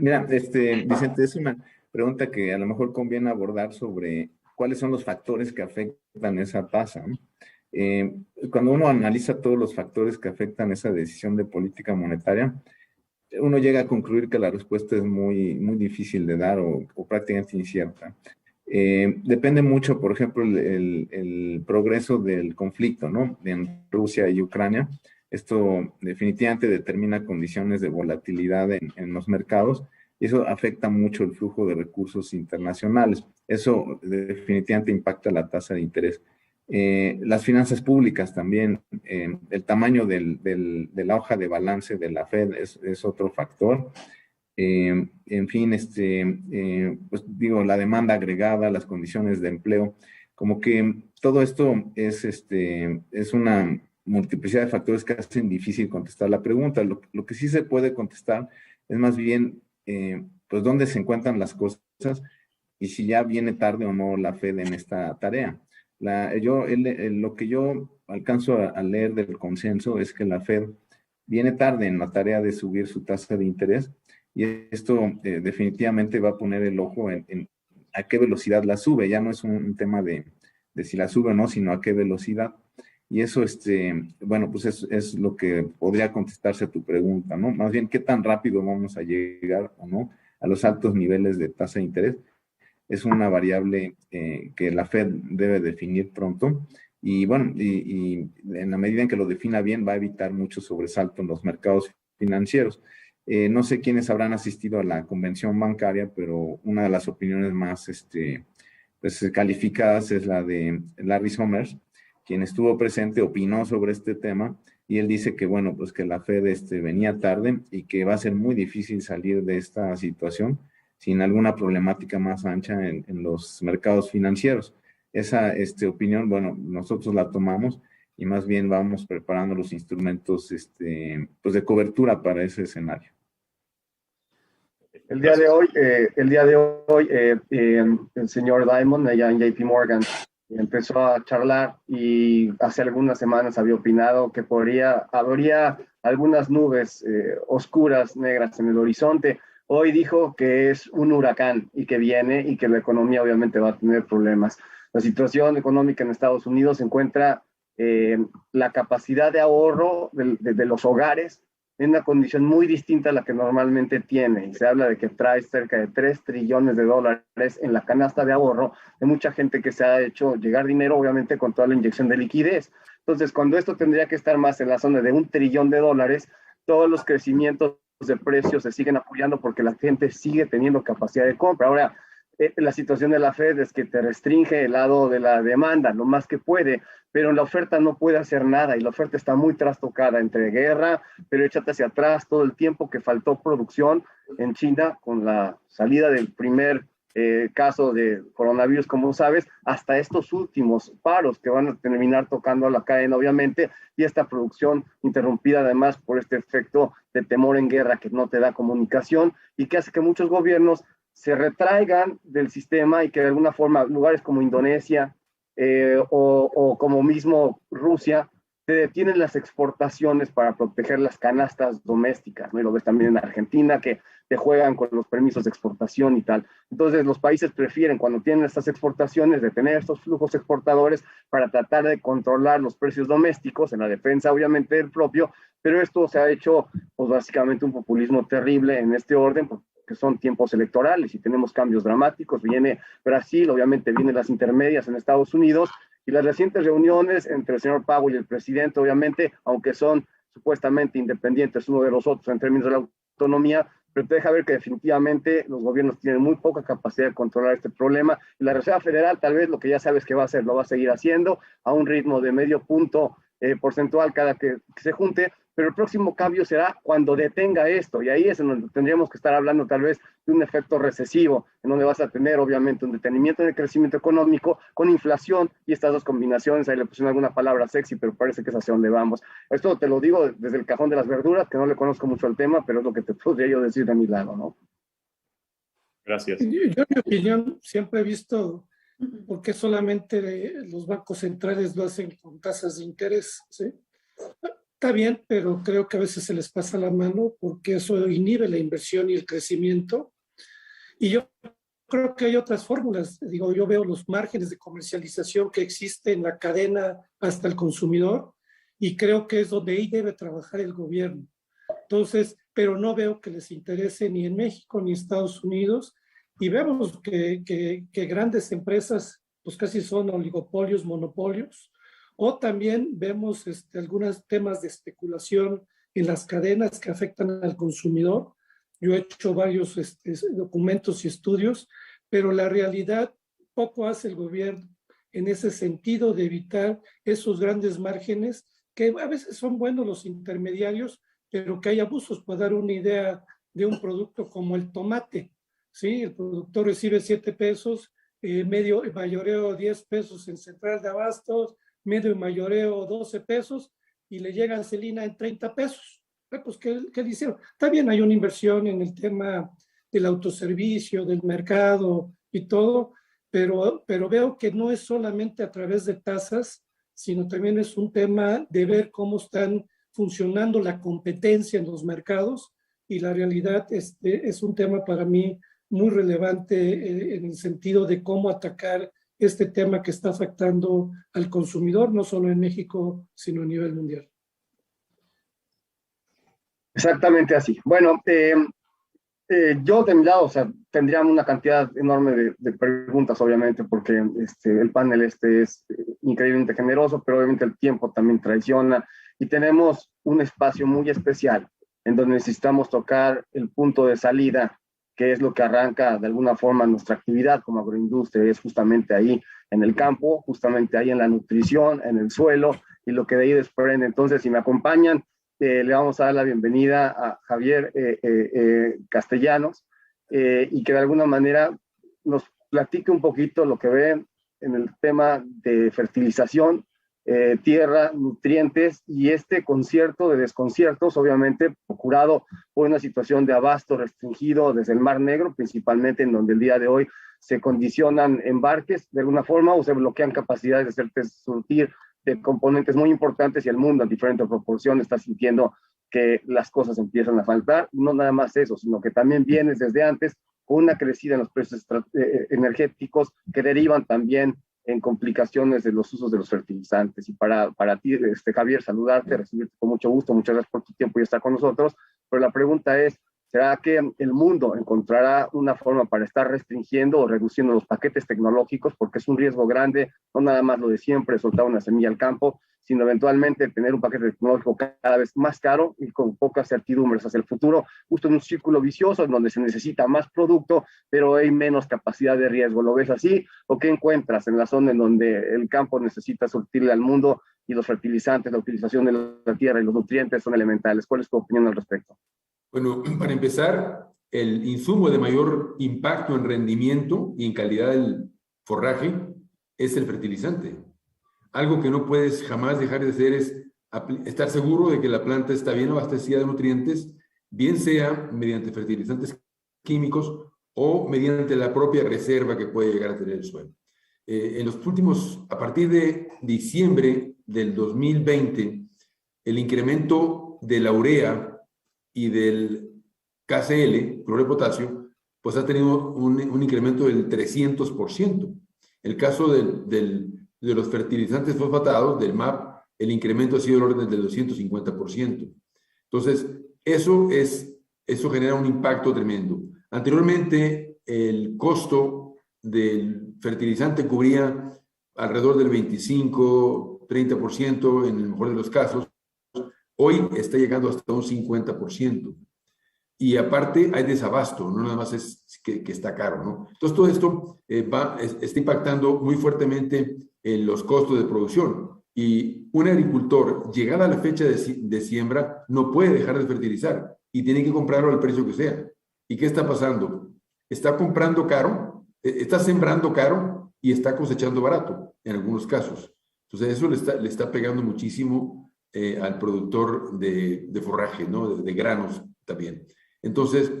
Mira, Vicente, es una pregunta que a lo mejor conviene abordar sobre cuáles son los factores que afectan esa tasa, ¿no? Cuando uno analiza todos los factores que afectan esa decisión de política monetaria, uno llega a concluir que la respuesta es muy, muy difícil de dar o prácticamente incierta. Depende mucho, por ejemplo, el progreso del conflicto, ¿no? En Rusia y Ucrania. Esto definitivamente determina condiciones de volatilidad en los mercados y eso afecta mucho el flujo de recursos internacionales. Eso definitivamente impacta la tasa de interés. Las finanzas públicas también, el tamaño de la hoja de balance de la Fed es otro factor. En fin, pues digo, la demanda agregada, las condiciones de empleo, como que todo esto es una multiplicidad de factores que hacen difícil contestar la pregunta. Lo que sí se puede contestar es más bien, pues, dónde se encuentran las cosas y si ya viene tarde o no la Fed en esta tarea. Lo que yo alcanzo a leer del consenso es que la Fed viene tarde en la tarea de subir su tasa de interés y esto definitivamente va a poner el ojo en a qué velocidad la sube. Ya no es un tema de si la sube o no, sino a qué velocidad. Y eso, bueno, pues es lo que podría contestarse a tu pregunta, ¿no? Más bien, ¿qué tan rápido vamos a llegar o no a los altos niveles de tasa de interés? Es una variable que la Fed debe definir pronto. Y bueno, y en la medida en que lo defina bien, va a evitar mucho sobresalto en los mercados financieros. No sé quiénes habrán asistido a la convención bancaria, pero una de las opiniones más pues, calificadas es la de Larry Summers, quien estuvo presente, opinó sobre este tema, y él dice que, bueno, pues que la Fed venía tarde y que va a ser muy difícil salir de esta situación sin alguna problemática más ancha en los mercados financieros. Esa opinión, bueno, nosotros la tomamos y más bien vamos preparando los instrumentos pues de cobertura para ese escenario. El día de hoy, el señor Diamond, allá en JP Morgan, empezó a charlar y hace algunas semanas había opinado que habría algunas nubes oscuras, negras en el horizonte. Hoy dijo que es un huracán y que viene y que la economía obviamente va a tener problemas. La situación económica en Estados Unidos encuentra la capacidad de ahorro de los hogares en una condición muy distinta a la que normalmente tiene. Y se habla de que trae cerca de $3 trillones en la canasta de ahorro de mucha gente que se ha hecho llegar dinero, obviamente con toda la inyección de liquidez. Entonces, cuando esto tendría que estar más en la zona de $1 trillón, todos los crecimientos de precios se siguen apoyando porque la gente sigue teniendo capacidad de compra. Ahora, la situación de la Fed es que te restringe el lado de la demanda lo más que puede, pero la oferta no puede hacer nada y la oferta está muy trastocada entre guerra, pero échate hacia atrás todo el tiempo que faltó producción en China con la salida del primer caso de coronavirus, como sabes, hasta estos últimos paros que van a terminar tocando a la cadena, obviamente, y esta producción interrumpida además por este efecto de temor en guerra que no te da comunicación y que hace que muchos gobiernos se retraigan del sistema y que de alguna forma lugares como Indonesia o como mismo Rusia se detienen las exportaciones para proteger las canastas domésticas, ¿no? Y lo ves también en Argentina, que te juegan con los permisos de exportación y tal. Entonces, los países prefieren, cuando tienen estas exportaciones, detener estos flujos exportadores para tratar de controlar los precios domésticos, en la defensa, obviamente, del propio, pero esto se ha hecho, pues, básicamente un populismo terrible en este orden, porque son tiempos electorales y tenemos cambios dramáticos. Viene Brasil, obviamente vienen las intermedias en Estados Unidos, y las recientes reuniones entre el señor Powell y el presidente, obviamente, aunque son supuestamente independientes uno de los otros en términos de la autonomía, pero te deja ver que definitivamente los gobiernos tienen muy poca capacidad de controlar este problema. Y la Reserva Federal, tal vez lo que ya sabes que va a hacer, lo va a seguir haciendo a un ritmo de medio punto porcentual cada que se junte, pero el próximo cambio será cuando detenga esto, y ahí es en donde tendríamos que estar hablando tal vez de un efecto recesivo, en donde vas a tener obviamente un detenimiento en el crecimiento económico con inflación, y estas dos combinaciones, ahí le pusieron alguna palabra sexy, pero parece que es hacia donde vamos. Esto te lo digo desde el cajón de las verduras, que no le conozco mucho al tema, pero es lo que te podría yo decir de mi lado, ¿no? Gracias. Yo en mi opinión siempre he visto por qué solamente los bancos centrales lo hacen con tasas de interés, ¿sí? Está bien, pero creo que a veces se les pasa la mano porque eso inhibe la inversión y el crecimiento. Y yo creo que hay otras fórmulas. Digo, yo veo los márgenes de comercialización que existen en la cadena hasta el consumidor y creo que es donde ahí debe trabajar el gobierno. Entonces, pero no veo que les interese ni en México ni en Estados Unidos, y vemos que grandes empresas pues casi son oligopolios, monopolios, o también vemos algunos temas de especulación en las cadenas que afectan al consumidor. Yo he hecho varios documentos y estudios, pero la realidad poco hace el gobierno en ese sentido de evitar esos grandes márgenes, que a veces son buenos los intermediarios, pero que hay abusos. Para dar una idea de un producto como el tomate, ¿sí? El productor recibe 7 pesos, medio mayoreo 10 pesos en central de abastos, medio mayoreo 12 pesos, y le llega a Celina en 30 pesos. Pues, ¿qué le hicieron? Está bien, hay una inversión en el tema del autoservicio, del mercado y todo, pero veo que no es solamente a través de tasas, sino también es un tema de ver cómo están funcionando la competencia en los mercados, y la realidad es un tema para mí muy relevante en el sentido de cómo atacar este tema que está afectando al consumidor, no solo en México, sino a nivel mundial. Exactamente así. Bueno, yo de mi lado, o sea, tendría una cantidad enorme de preguntas, obviamente, porque el panel es increíblemente generoso, pero obviamente el tiempo también traiciona, y tenemos un espacio muy especial en donde necesitamos tocar el punto de salida, que es lo que arranca de alguna forma nuestra actividad como agroindustria, es justamente ahí en el campo, justamente ahí en la nutrición, en el suelo, y lo que de ahí desprende. Entonces, si me acompañan, le vamos a dar la bienvenida a Javier Castellanos, y que de alguna manera nos platique un poquito lo que ve en el tema de fertilización, tierra, nutrientes, y este concierto de desconciertos, obviamente procurado por una situación de abasto restringido desde el Mar Negro, principalmente, en donde el día de hoy se condicionan embarques de alguna forma o se bloquean capacidades de hacer surtir de componentes muy importantes, y el mundo en diferente proporción está sintiendo que las cosas empiezan a faltar. No nada más eso, sino que también vienes desde antes con una crecida en los precios energéticos que derivan también en complicaciones de los usos de los fertilizantes. Y para ti, Javier, saludarte, recibirte con mucho gusto, muchas gracias por tu tiempo y estar con nosotros, pero la pregunta es, ¿será que el mundo encontrará una forma para estar restringiendo o reduciendo los paquetes tecnológicos? Porque es un riesgo grande, no nada más lo de siempre, soltar una semilla al campo, sino eventualmente tener un paquete tecnológico cada vez más caro y con pocas certidumbres hacia el futuro, justo en un círculo vicioso en donde se necesita más producto, pero hay menos capacidad de riesgo. ¿Lo ves así? ¿O qué encuentras en la zona en donde el campo necesita surtirle al mundo y los fertilizantes, la utilización de la tierra y los nutrientes son elementales? ¿Cuál es tu opinión al respecto? Bueno, para empezar, el insumo de mayor impacto en rendimiento y en calidad del forraje es el fertilizante. Algo que no puedes jamás dejar de hacer es estar seguro de que la planta está bien abastecida de nutrientes, bien sea mediante fertilizantes químicos o mediante la propia reserva que puede llegar a tener el suelo. En los últimos, a partir de diciembre del 2020, el incremento de la urea y del KCl, cloruro de potasio, pues ha tenido un incremento del 300%. El caso de los fertilizantes fosfatados, del MAP, el incremento ha sido del orden del 250%. Entonces, eso genera un impacto tremendo. Anteriormente, el costo del fertilizante cubría alrededor del 25-30% en el mejor de los casos. Hoy está llegando hasta un 50%. Y aparte hay desabasto, no nada más es que está caro, ¿no? Entonces todo esto está impactando muy fuertemente en los costos de producción. Y un agricultor, llegada a la fecha de siembra, no puede dejar de fertilizar y tiene que comprarlo al precio que sea. ¿Y qué está pasando? Está comprando caro, está sembrando caro y está cosechando barato en algunos casos. Entonces eso le está pegando muchísimo al productor de forraje, ¿no? De granos también. Entonces,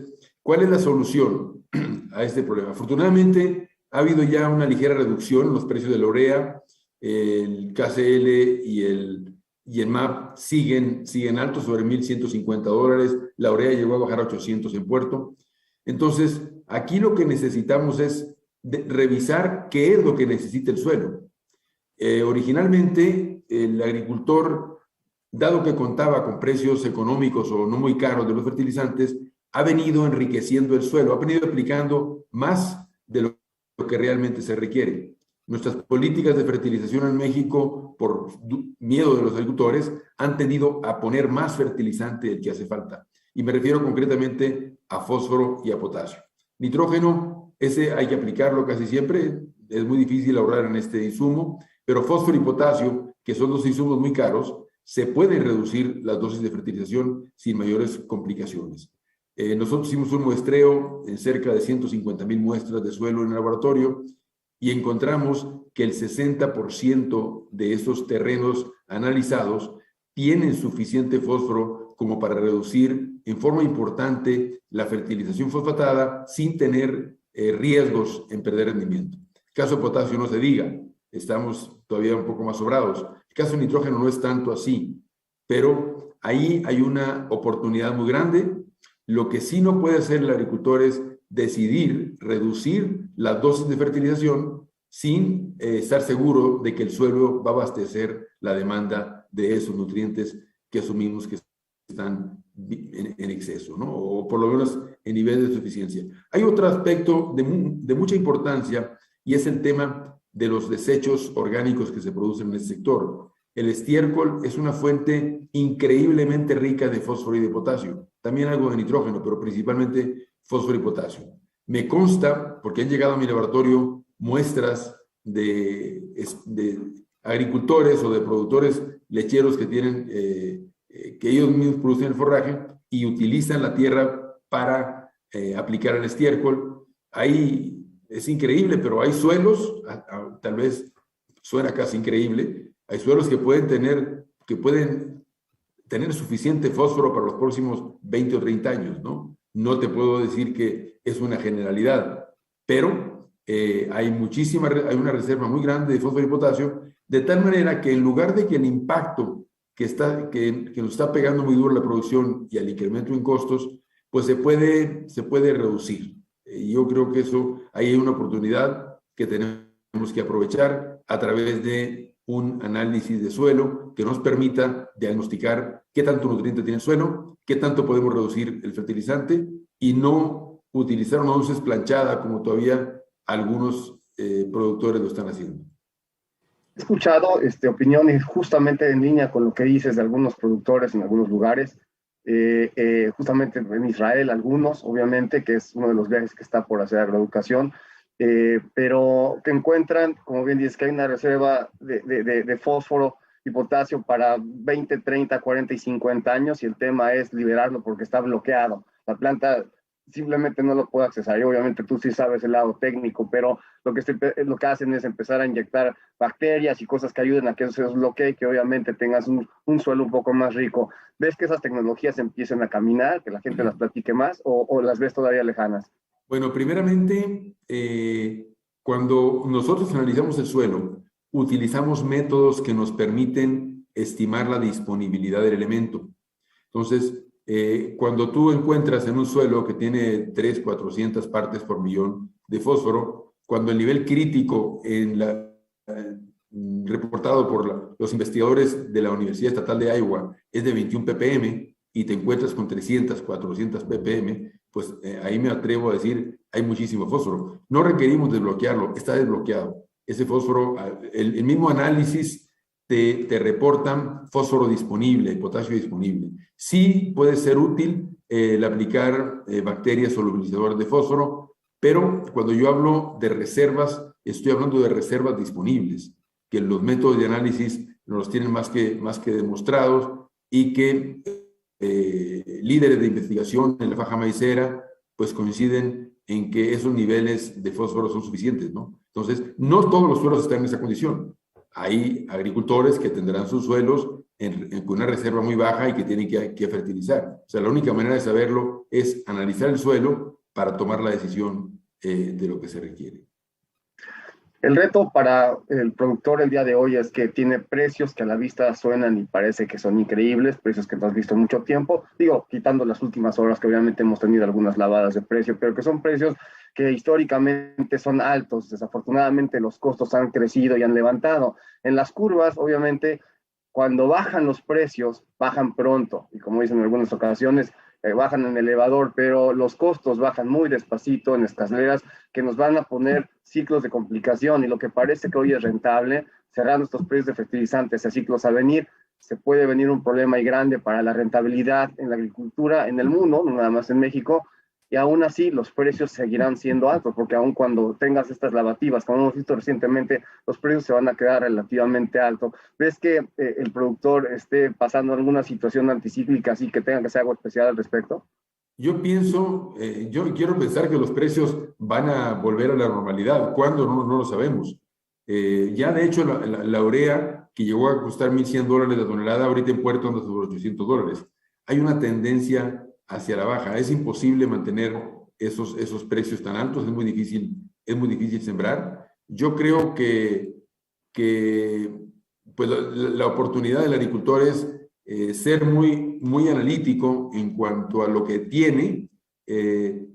¿cuál es la solución a este problema? Afortunadamente, ha habido ya una ligera reducción en los precios de la urea, el KCl y el MAP siguen altos, sobre $1,150. La urea llegó a bajar a 800 en puerto. Entonces, aquí lo que necesitamos es revisar qué es lo que necesita el suelo. Originalmente, el agricultor, dado que contaba con precios económicos o no muy caros de los fertilizantes, ha venido enriqueciendo el suelo, ha venido aplicando más de lo que realmente se requiere. Nuestras políticas de fertilización en México, por miedo de los agricultores, han tendido a poner más fertilizante del que hace falta. Y me refiero concretamente a fósforo y a potasio. Nitrógeno, ese hay que aplicarlo casi siempre, es muy difícil ahorrar en este insumo, pero fósforo y potasio, que son dos insumos muy caros, se pueden reducir las dosis de fertilización sin mayores complicaciones. Nosotros hicimos un muestreo en cerca de 150,000 muestras de suelo en el laboratorio y encontramos que el 60% de esos terrenos analizados tienen suficiente fósforo como para reducir en forma importante la fertilización fosfatada sin tener riesgos en perder rendimiento. El caso de potasio no se diga, estamos todavía un poco más sobrados. El caso de nitrógeno no es tanto así, pero ahí hay una oportunidad muy grande. Lo que sí no puede hacer el agricultor es decidir reducir las dosis de fertilización sin estar seguro de que el suelo va a abastecer la demanda de esos nutrientes que asumimos que están en exceso, ¿no? O por lo menos en nivel de suficiencia. Hay otro aspecto de mucha importancia y es el tema de los desechos orgánicos que se producen en el sector. El estiércol es una fuente increíblemente rica de fósforo y de potasio, también algo de nitrógeno, pero principalmente fósforo y potasio. Me consta, porque han llegado a mi laboratorio muestras de agricultores o de productores lecheros que tienen, que ellos mismos producen el forraje y utilizan la tierra para aplicar el estiércol. Ahí es increíble, pero hay suelos, tal vez suena casi increíble, hay suelos que pueden tener suficiente fósforo para los próximos 20 o 30 años, ¿no? No te puedo decir que es una generalidad, pero hay una reserva muy grande de fósforo y potasio, de tal manera que en lugar de que el impacto que nos está pegando muy duro la producción y al incremento en costos, pues se puede reducir. Yo creo que ahí hay una oportunidad que tenemos que aprovechar a través de un análisis de suelo que nos permita diagnosticar qué tanto nutriente tiene el suelo, qué tanto podemos reducir el fertilizante y no utilizar una dosis planchada como todavía algunos productores lo están haciendo. He escuchado opiniones justamente en línea con lo que dices de algunos productores en algunos lugares, justamente en Israel algunos, obviamente, que es uno de los viajes que está por hacer agroeducación, pero que encuentran, como bien dices, que hay una reserva de fósforo y potasio para 20, 30, 40 y 50 años y el tema es liberarlo porque está bloqueado. La planta simplemente no lo puedo accesar. Y obviamente tú sí sabes el lado técnico, pero lo que hacen es empezar a inyectar bacterias y cosas que ayuden a que eso se desbloquee, que obviamente tengas un suelo un poco más rico. ¿Ves que esas tecnologías empiecen a caminar, que la gente las platique más, o las ves todavía lejanas? Bueno, primeramente, cuando nosotros analizamos el suelo, utilizamos métodos que nos permiten estimar la disponibilidad del elemento. Entonces, cuando tú encuentras en un suelo que tiene 300, 400 partes por millón de fósforo, cuando el nivel crítico reportado por los investigadores de la Universidad Estatal de Iowa es de 21 ppm y te encuentras con 300, 400 ppm, pues ahí me atrevo a decir, hay muchísimo fósforo. No requerimos desbloquearlo, está desbloqueado. Ese fósforo, el mismo análisis te reportan fósforo disponible, potasio disponible. Sí puede ser útil el aplicar bacterias solubilizadoras de fósforo, pero cuando yo hablo de reservas, estoy hablando de reservas disponibles, que los métodos de análisis nos los tienen más que demostrados y que líderes de investigación en la faja maicera pues coinciden en que esos niveles de fósforo son suficientes, ¿no? Entonces, no todos los suelos están en esa condición. Hay agricultores que tendrán sus suelos con una reserva muy baja y que tienen que fertilizar. O sea, la única manera de saberlo es analizar el suelo para tomar la decisión de lo que se requiere. El reto para el productor el día de hoy es que tiene precios que a la vista suenan y parece que son increíbles, precios que no has visto en mucho tiempo, digo, quitando las últimas horas que obviamente hemos tenido algunas lavadas de precio, pero que son precios que históricamente son altos. Desafortunadamente los costos han crecido y han levantado. En las curvas, obviamente, cuando bajan los precios, bajan pronto, y como dicen en algunas ocasiones, bajan en elevador, pero los costos bajan muy despacito en escaleras que nos van a poner ciclos de complicación, y lo que parece que hoy es rentable, cerrando estos precios de fertilizantes a ciclos a venir, se puede venir un problema y grande para la rentabilidad en la agricultura en el mundo, no nada más en México, y aún así los precios seguirán siendo altos, porque aún cuando tengas estas lavativas, como hemos visto recientemente, los precios se van a quedar relativamente altos. ¿Ves que el productor esté pasando alguna situación anticíclica así que tenga que hacer algo especial al respecto? Yo pienso, yo quiero pensar que los precios van a volver a la normalidad. ¿Cuándo? No lo sabemos. Ya de hecho la urea, que llegó a costar $1,100 la tonelada, ahorita en puerto anda sobre $800. Hay una tendencia hacia la baja. Es imposible mantener esos precios tan altos, es muy difícil sembrar. Yo creo que pues la oportunidad del agricultor es ser muy analítico en cuanto a lo que tiene,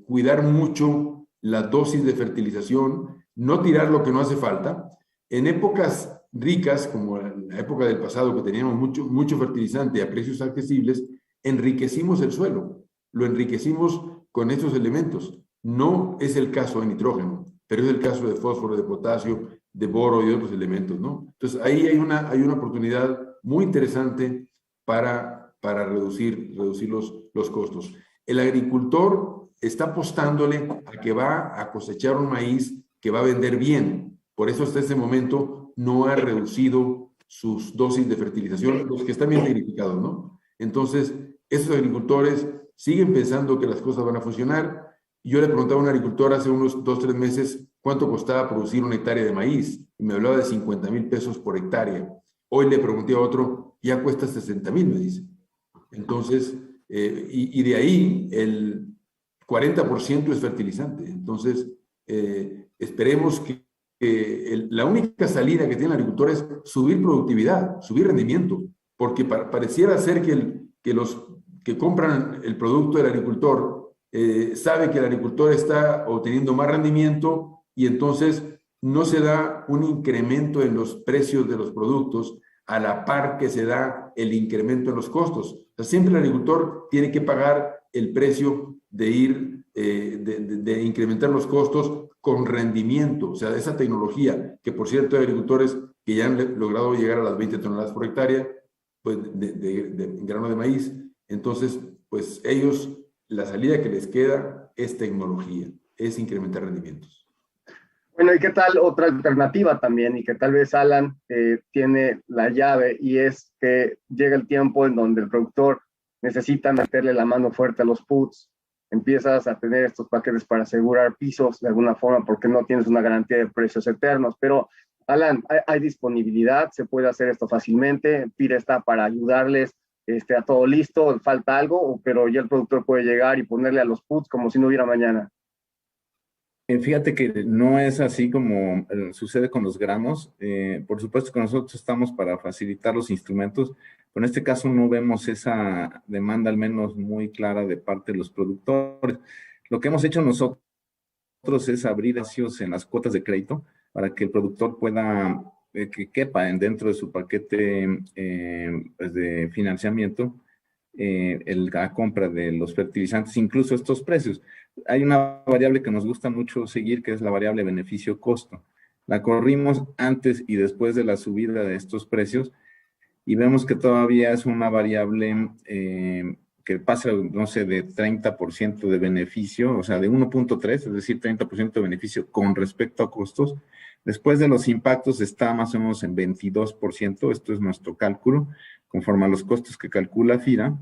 cuidar mucho la dosis de fertilización, no tirar lo que no hace falta. En épocas ricas, como en la época del pasado, que teníamos mucho fertilizante a precios accesibles, enriquecimos el suelo, lo enriquecimos con estos elementos. No es el caso de nitrógeno, pero es el caso de fósforo, de potasio, de boro y otros elementos, ¿no? Entonces ahí hay una oportunidad muy interesante para reducir los costos. El agricultor está apostándole a que va a cosechar un maíz que va a vender bien. Por eso hasta este momento no ha reducido sus dosis de fertilización, los que están bien verificados, ¿no? Entonces, esos agricultores siguen pensando que las cosas van a funcionar. Yo le preguntaba a un agricultor hace unos 2 o 3 meses cuánto costaba producir una hectárea de maíz y me hablaba de 50,000 pesos por hectárea. Hoy le pregunté a otro, ya cuesta 60,000, me dice. Entonces, y de ahí el 40% es fertilizante. Entonces, esperemos que la única salida que tiene el agricultor es subir productividad, subir rendimiento, porque pareciera ser que los que compran el producto del agricultor sabe que el agricultor está obteniendo más rendimiento y entonces no se da un incremento en los precios de los productos a la par que se da el incremento en los costos. O sea, siempre el agricultor tiene que pagar el precio de incrementar los costos con rendimiento, o sea, esa tecnología, que por cierto hay agricultores que ya han logrado llegar a las 20 toneladas por hectárea, pues de grano de maíz. Entonces, pues ellos, la salida que les queda es tecnología, es incrementar rendimientos. Bueno, ¿y qué tal otra alternativa también? Y que tal vez Alan tiene la llave, y es que llega el tiempo en donde el productor necesita meterle la mano fuerte a los puts, empiezas a tener estos paquetes para asegurar pisos de alguna forma porque no tienes una garantía de precios eternos. Pero, Alan, hay disponibilidad, se puede hacer esto fácilmente, FIRA está para ayudarles, a todo listo, falta algo, pero ya el productor puede llegar y ponerle a los puts como si no hubiera mañana. Fíjate que no es así como sucede con los granos. Por supuesto que nosotros estamos para facilitar los instrumentos, pero en este caso no vemos esa demanda al menos muy clara de parte de los productores. Lo que hemos hecho nosotros es abrir espacios en las cuotas de crédito para que el productor pueda, que quepa dentro de su paquete pues de financiamiento, la compra de los fertilizantes, incluso estos precios. Hay una variable que nos gusta mucho seguir, que es la variable beneficio-costo. La corrimos antes y después de la subida de estos precios y vemos que todavía es una variable que pasa, no sé, de 30% de beneficio, o sea, de 1.3, es decir, 30% de beneficio con respecto a costos. Después de los impactos está más o menos en 22%, esto es nuestro cálculo, conforme a los costos que calcula FIRA.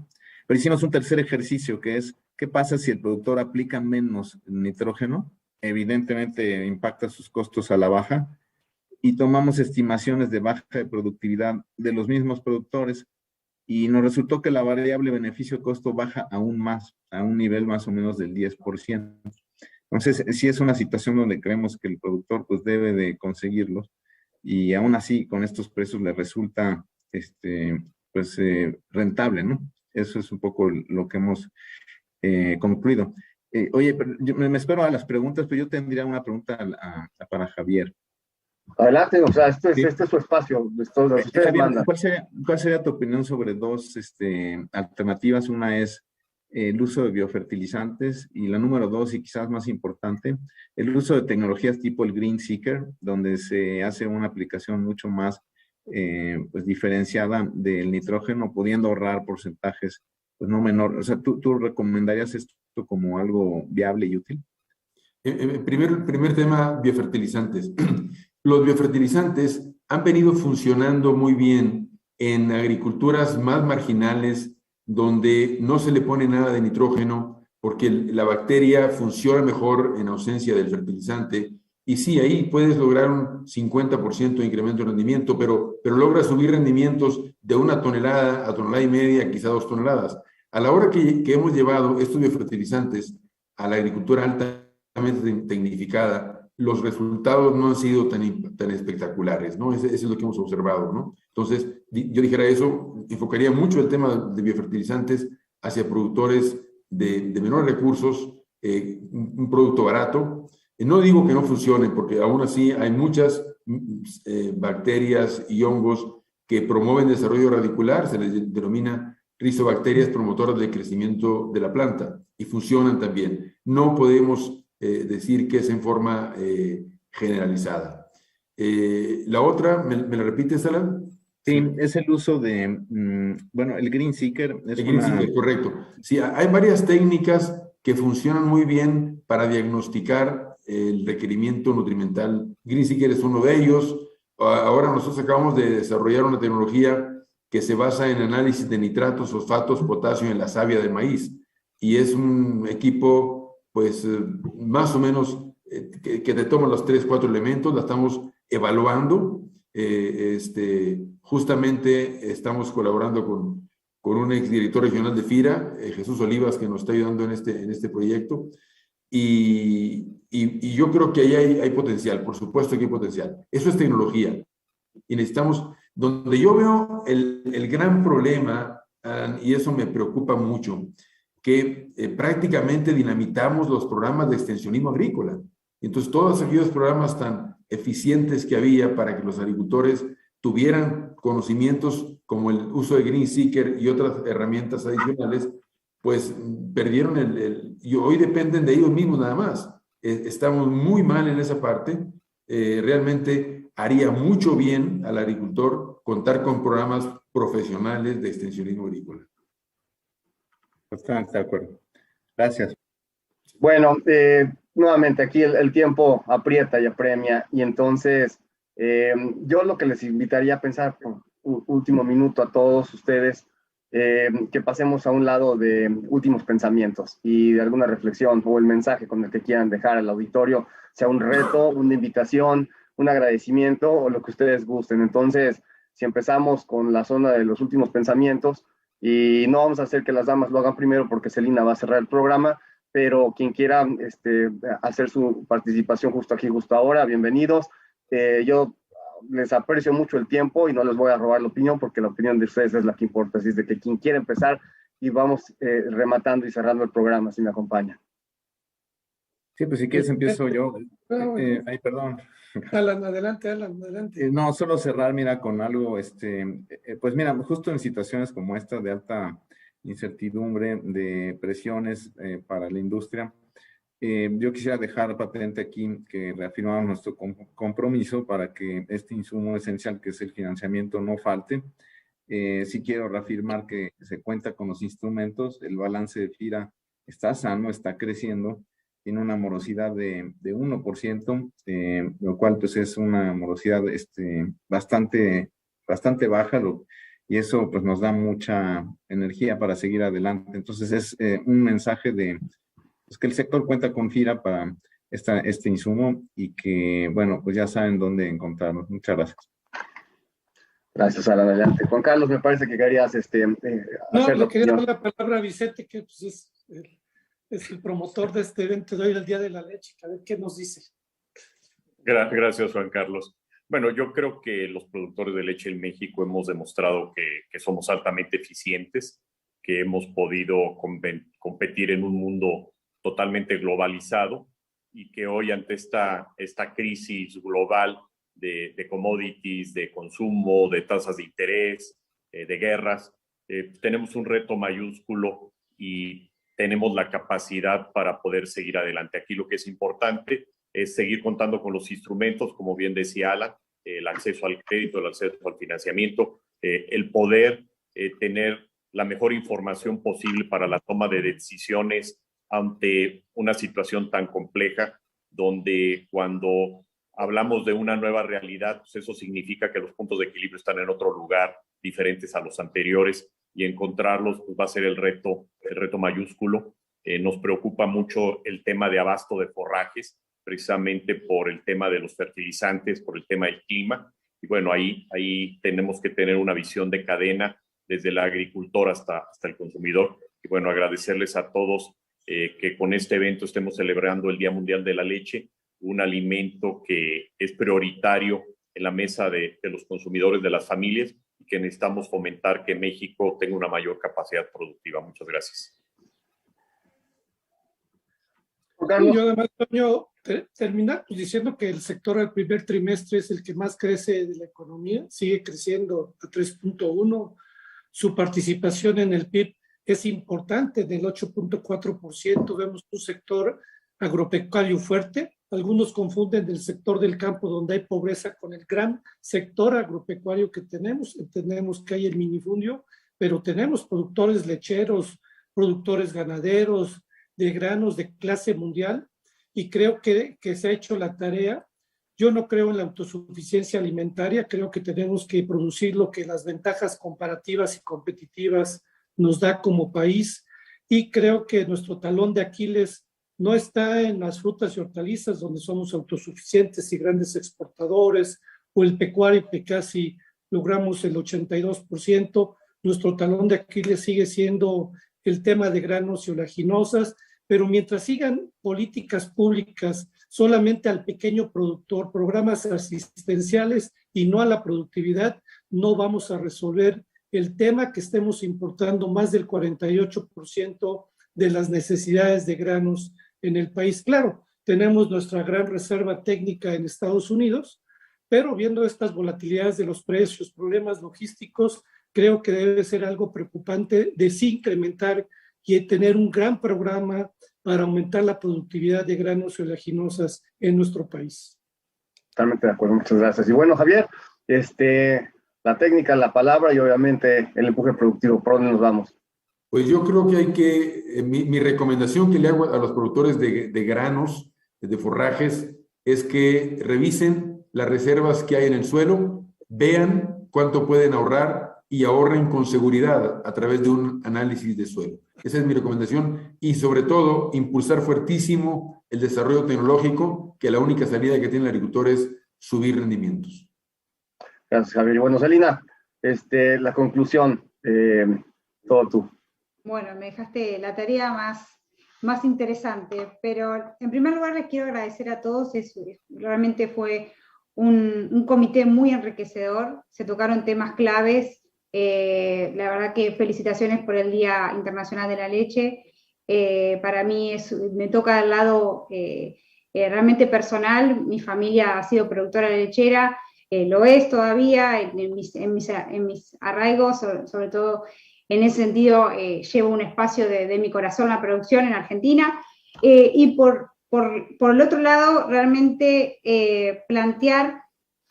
Pero hicimos un tercer ejercicio que es, ¿qué pasa si el productor aplica menos nitrógeno? Evidentemente impacta sus costos a la baja y tomamos estimaciones de baja de productividad de los mismos productores y nos resultó que la variable beneficio-costo baja aún más, a un nivel más o menos del 10%. Entonces, sí es una situación donde creemos que el productor pues debe de y aún así con estos precios le resulta rentable, ¿no? Eso es un poco lo que hemos concluido. Oye, pero me espero a las preguntas, pero yo tendría una pregunta para Javier. Adelante, o sea, este Sí. es su espacio, ustedes Javier, mandan. ¿cuál sería tu opinión sobre dos alternativas? Una es el uso de biofertilizantes y la número dos, y quizás más importante, el uso de tecnologías tipo el Green Seeker, donde se hace una aplicación mucho más pues diferenciada del nitrógeno, pudiendo ahorrar porcentajes pues no menor. O sea, ¿tú recomendarías esto como algo viable y útil? Primer tema, biofertilizantes. Los biofertilizantes han venido funcionando muy bien en agriculturas más marginales, donde no se le pone nada de nitrógeno, porque la bacteria funciona mejor en ausencia del fertilizante. Y sí, ahí puedes lograr un 50% de incremento de rendimiento, pero logras subir rendimientos de 1 tonelada a 1,5 toneladas, quizá 2 toneladas. A la hora que hemos llevado estos biofertilizantes a la agricultura altamente tecnificada, los resultados no han sido tan espectaculares, ¿no? Eso es lo que hemos observado, ¿no? Entonces, yo dijera eso, enfocaría mucho el tema de biofertilizantes hacia productores de menores recursos, un producto barato. No digo que no funcione, porque aún así hay muchas bacterias y hongos que promueven desarrollo radicular, se les denomina rizobacterias promotoras del crecimiento de la planta, y funcionan también. No podemos decir que es en forma generalizada. La otra, ¿me la repites, Alan? Sí, es el uso de, bueno, el Green Seeker. El Green Seeker, correcto. Sí, hay varias técnicas que funcionan muy bien para diagnosticar el requerimiento nutrimental. Green Seeker es uno de ellos. Ahora nosotros acabamos de desarrollar una tecnología que se basa en análisis de nitratos, fosfatos, potasio en la savia de maíz. Y es un equipo, pues, más o menos que te toma los 3, 4 elementos. La estamos evaluando. Justamente estamos colaborando con un exdirector regional de FIRA, Jesús Olivas, que nos está ayudando en este proyecto. Y yo creo que ahí hay potencial, por supuesto que hay potencial. Eso es tecnología. Y necesitamos, donde yo veo el gran problema, y eso me preocupa mucho, que prácticamente dinamitamos los programas de extensionismo agrícola. Entonces, todos aquellos programas tan eficientes que había para que los agricultores tuvieran conocimientos como el uso de Green Seeker y otras herramientas adicionales, pues perdieron y hoy dependen de ellos mismos nada más. Estamos muy mal en esa parte. Realmente haría mucho bien al agricultor contar con programas profesionales de extensionismo agrícola. Totalmente de acuerdo. Gracias. Bueno, nuevamente aquí el tiempo aprieta y apremia, y entonces yo lo que les invitaría a pensar por último minuto a todos ustedes, que pasemos a un lado de últimos pensamientos y de alguna reflexión o el mensaje con el que quieran dejar al auditorio, sea un reto, una invitación, un agradecimiento o lo que ustedes gusten. Entonces, si empezamos con la zona de los últimos pensamientos, y no vamos a hacer que las damas lo hagan primero porque Celina va a cerrar el programa, pero quien quiera hacer su participación justo aquí, justo ahora, bienvenidos. Yo les aprecio mucho el tiempo y no les voy a robar la opinión porque la opinión de ustedes es la que importa. Así es de que quien quiera empezar y vamos rematando y cerrando el programa, si me acompaña. Sí, pues si quieres empiezo yo. Ay, perdón. Alan, adelante, Alan, adelante. No, solo cerrar, mira, con algo, pues mira, justo en situaciones como esta de alta incertidumbre, de presiones para la industria, yo quisiera dejar patente aquí que reafirmamos nuestro compromiso para que este insumo esencial que es el financiamiento no falte. Sí quiero reafirmar que se cuenta con los instrumentos, el balance de FIRA está sano, está creciendo, tiene una morosidad de 1%, lo cual pues es una morosidad bastante baja, y eso pues nos da mucha energía para seguir adelante. Entonces es un mensaje de pues, que el sector cuenta con FIRA para este insumo y que, bueno, pues ya saben dónde encontrarnos. Muchas gracias. Gracias, Alan. Adelante. Juan Carlos, me parece que querías No, le quería dar la palabra a Vicente, que pues, es el promotor de este evento de hoy, el Día de la Leche. A ver qué nos dice. Gracias, Juan Carlos. Bueno, yo creo que los productores de leche en México hemos demostrado que somos altamente eficientes, que hemos podido competir en un mundo totalmente globalizado y que hoy ante esta crisis global de commodities, de consumo, de tasas de interés, de guerras, tenemos un reto mayúsculo y tenemos la capacidad para poder seguir adelante. Aquí lo que es importante es seguir contando con los instrumentos, como bien decía Alan, el acceso al crédito, el acceso al financiamiento, el poder tener la mejor información posible para la toma de decisiones ante una situación tan compleja, donde cuando hablamos de una nueva realidad, pues eso significa que los puntos de equilibrio están en otro lugar, diferentes a los anteriores, y encontrarlos pues, va a ser el reto mayúsculo. Nos preocupa mucho el tema de abasto de forrajes, precisamente por el tema de los fertilizantes, por el tema del clima. Y bueno, ahí tenemos que tener una visión de cadena desde el agricultor hasta el consumidor. Y bueno, agradecerles a todos que con este evento estemos celebrando el Día Mundial de la Leche, un alimento que es prioritario en la mesa de los consumidores, de las familias, y que necesitamos fomentar que México tenga una mayor capacidad productiva. Muchas gracias. Y yo además, Toño, terminar pues, diciendo que el sector del primer trimestre es el que más crece de la economía, sigue creciendo a 3.1%, su participación en el PIB es importante, del 8.4%, vemos un sector agropecuario fuerte. Algunos confunden el sector del campo donde hay pobreza con el gran sector agropecuario que tenemos. Entendemos que hay el minifundio, pero tenemos productores lecheros, productores ganaderos, de granos de clase mundial, y creo que se ha hecho la tarea. Yo no creo en la autosuficiencia alimentaria, creo que tenemos que producir lo que las ventajas comparativas y competitivas nos da como país, y creo que nuestro talón de Aquiles no está en las frutas y hortalizas, donde somos autosuficientes y grandes exportadores, o el pecuario, que casi logramos el 82%. Nuestro talón de Aquiles sigue siendo el tema de granos y oleaginosas, pero mientras sigan políticas públicas solamente al pequeño productor, programas asistenciales y no a la productividad, no vamos a resolver el tema que estemos importando más del 48% de las necesidades de granos en el país. Claro, tenemos nuestra gran reserva técnica en Estados Unidos, pero viendo estas volatilidades de los precios, problemas logísticos, creo que debe ser algo preocupante de sí incrementar y tener un gran programa para aumentar la productividad de granos y oleaginosas en nuestro país. Totalmente de acuerdo, muchas gracias. Y bueno, Javier, la técnica, la palabra y obviamente el empuje productivo, ¿por dónde nos vamos? Pues yo creo que hay que, mi recomendación que le hago a los productores de granos, de forrajes, es que revisen las reservas que hay en el suelo, vean cuánto pueden ahorrar y ahorren con seguridad a través de un análisis de suelo. Esa es mi recomendación y sobre todo impulsar fuertísimo el desarrollo tecnológico, que la única salida que tiene el agricultor es subir rendimientos. Gracias, Javier. Y bueno, Celina, la conclusión, todo tú. Bueno, me dejaste la tarea más interesante, pero en primer lugar les quiero agradecer a todos, realmente fue un comité muy enriquecedor, se tocaron temas claves, la verdad que felicitaciones por el Día Internacional de la Leche, para mí me toca al lado realmente personal, mi familia ha sido productora lechera, lo es todavía, en mis arraigos, sobre todo en ese sentido llevo un espacio de mi corazón la producción en Argentina, y por el otro lado realmente plantear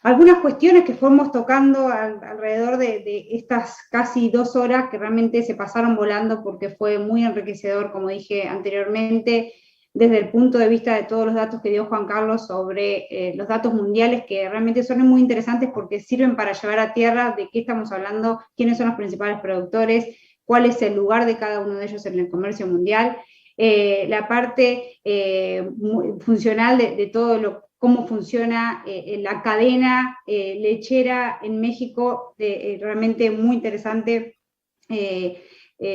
algunas cuestiones que fuimos tocando alrededor de estas casi 2 horas que realmente se pasaron volando porque fue muy enriquecedor, como dije anteriormente, desde el punto de vista de todos los datos que dio Juan Carlos sobre los datos mundiales, que realmente son muy interesantes porque sirven para llevar a tierra de qué estamos hablando, quiénes son los principales productores, cuál es el lugar de cada uno de ellos en el comercio mundial, la parte funcional de todo cómo funciona la cadena lechera en México, realmente muy interesante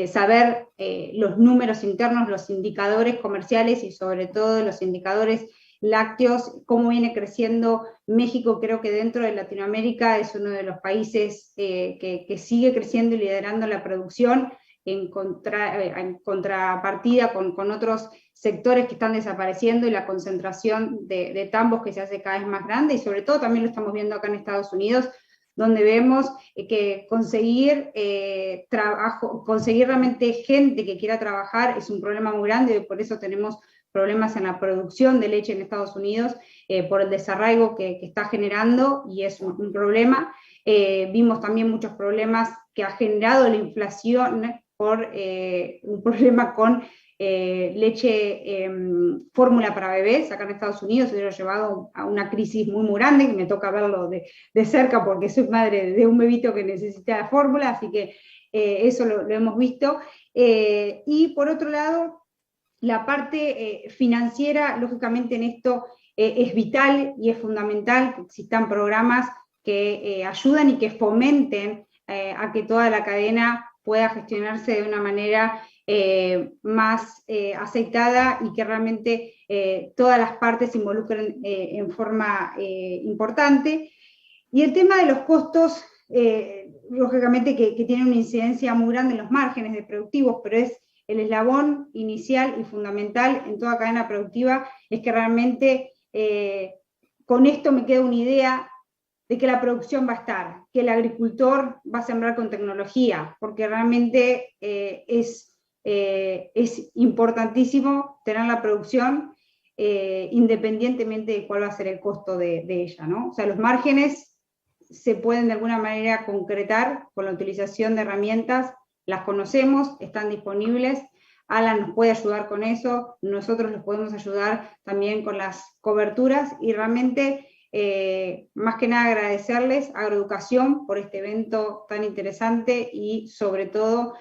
saber los números internos, los indicadores comerciales y sobre todo los indicadores lácteos, cómo viene creciendo México. Creo que dentro de Latinoamérica es uno de los países que sigue creciendo y liderando la producción, en contrapartida con otros sectores que están desapareciendo y la concentración de tambos que se hace cada vez más grande, y sobre todo también lo estamos viendo acá en Estados Unidos, donde vemos que conseguir conseguir realmente gente que quiera trabajar es un problema muy grande, y por eso tenemos problemas en la producción de leche en Estados Unidos, por el desarraigo que está generando, y es un problema. Vimos también muchos problemas que ha generado la inflación por un problema con leche fórmula para bebés. Acá en Estados Unidos se lo ha llevado a una crisis muy grande, que me toca verlo de cerca porque soy madre de un bebito que necesita la fórmula, así que eso lo hemos visto. Y por otro lado, la parte financiera, lógicamente en esto es vital y es fundamental que existan programas que ayuden y que fomenten a que toda la cadena pueda gestionarse de una manera más aceitada, y que realmente todas las partes se involucren en forma importante. Y el tema de los costos, lógicamente que tiene una incidencia muy grande en los márgenes de productivos, pero es el eslabón inicial y fundamental en toda cadena productiva, es que realmente con esto me queda una idea de que la producción va a estar, que el agricultor va a sembrar con tecnología, porque realmente es importantísimo tener la producción independientemente de cuál va a ser el costo de ella, ¿no? O sea, los márgenes se pueden de alguna manera concretar con la utilización de herramientas, las conocemos, están disponibles. Alan nos puede ayudar con eso, nosotros les podemos ayudar también con las coberturas, y realmente más que nada agradecerles a Agroeducación por este evento tan interesante, y sobre todo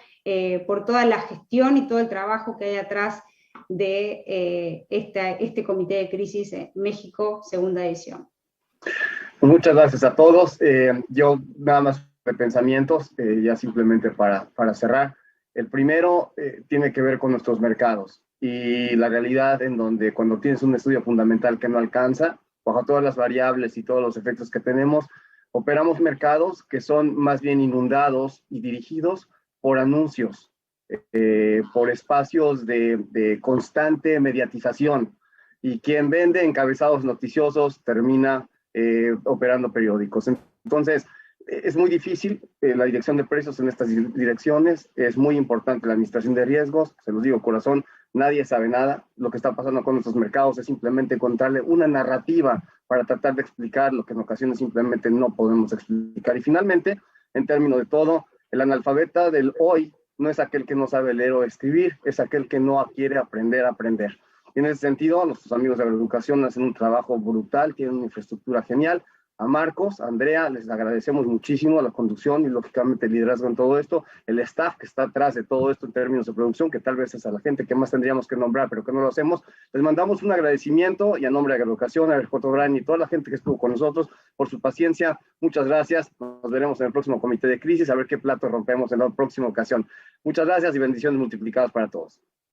por toda la gestión y todo el trabajo que hay atrás de este Comité de Crisis México, segunda edición. Muchas gracias a todos. Yo nada más de pensamientos, ya simplemente para cerrar. El primero tiene que ver con nuestros mercados y la realidad en donde cuando tienes un estudio fundamental que no alcanza, bajo todas las variables y todos los efectos que tenemos, operamos mercados que son más bien inundados y dirigidos por anuncios, por espacios de constante mediatización, y quien vende encabezados noticiosos termina operando periódicos. Entonces, es muy difícil la dirección de precios en estas direcciones, es muy importante la administración de riesgos, se los digo corazón, nadie sabe nada. Lo que está pasando con nuestros mercados es simplemente encontrarle una narrativa para tratar de explicar lo que en ocasiones simplemente no podemos explicar. Y finalmente, en términos de todo, el analfabeta del hoy no es aquel que no sabe leer o escribir, es aquel que no quiere aprender a aprender. Y en ese sentido, nuestros amigos de Agroeducación hacen un trabajo brutal, tienen una infraestructura genial, a Marcos, a Andrea, les agradecemos muchísimo la conducción y lógicamente el liderazgo en todo esto, el staff que está atrás de todo esto en términos de producción, que tal vez es a la gente que más tendríamos que nombrar, pero que no lo hacemos. Les mandamos un agradecimiento y a nombre de Agroeducación, a J. Gran y toda la gente que estuvo con nosotros por su paciencia. Muchas gracias. Nos veremos en el próximo comité de crisis, a ver qué plato rompemos en la próxima ocasión. Muchas gracias y bendiciones multiplicadas para todos.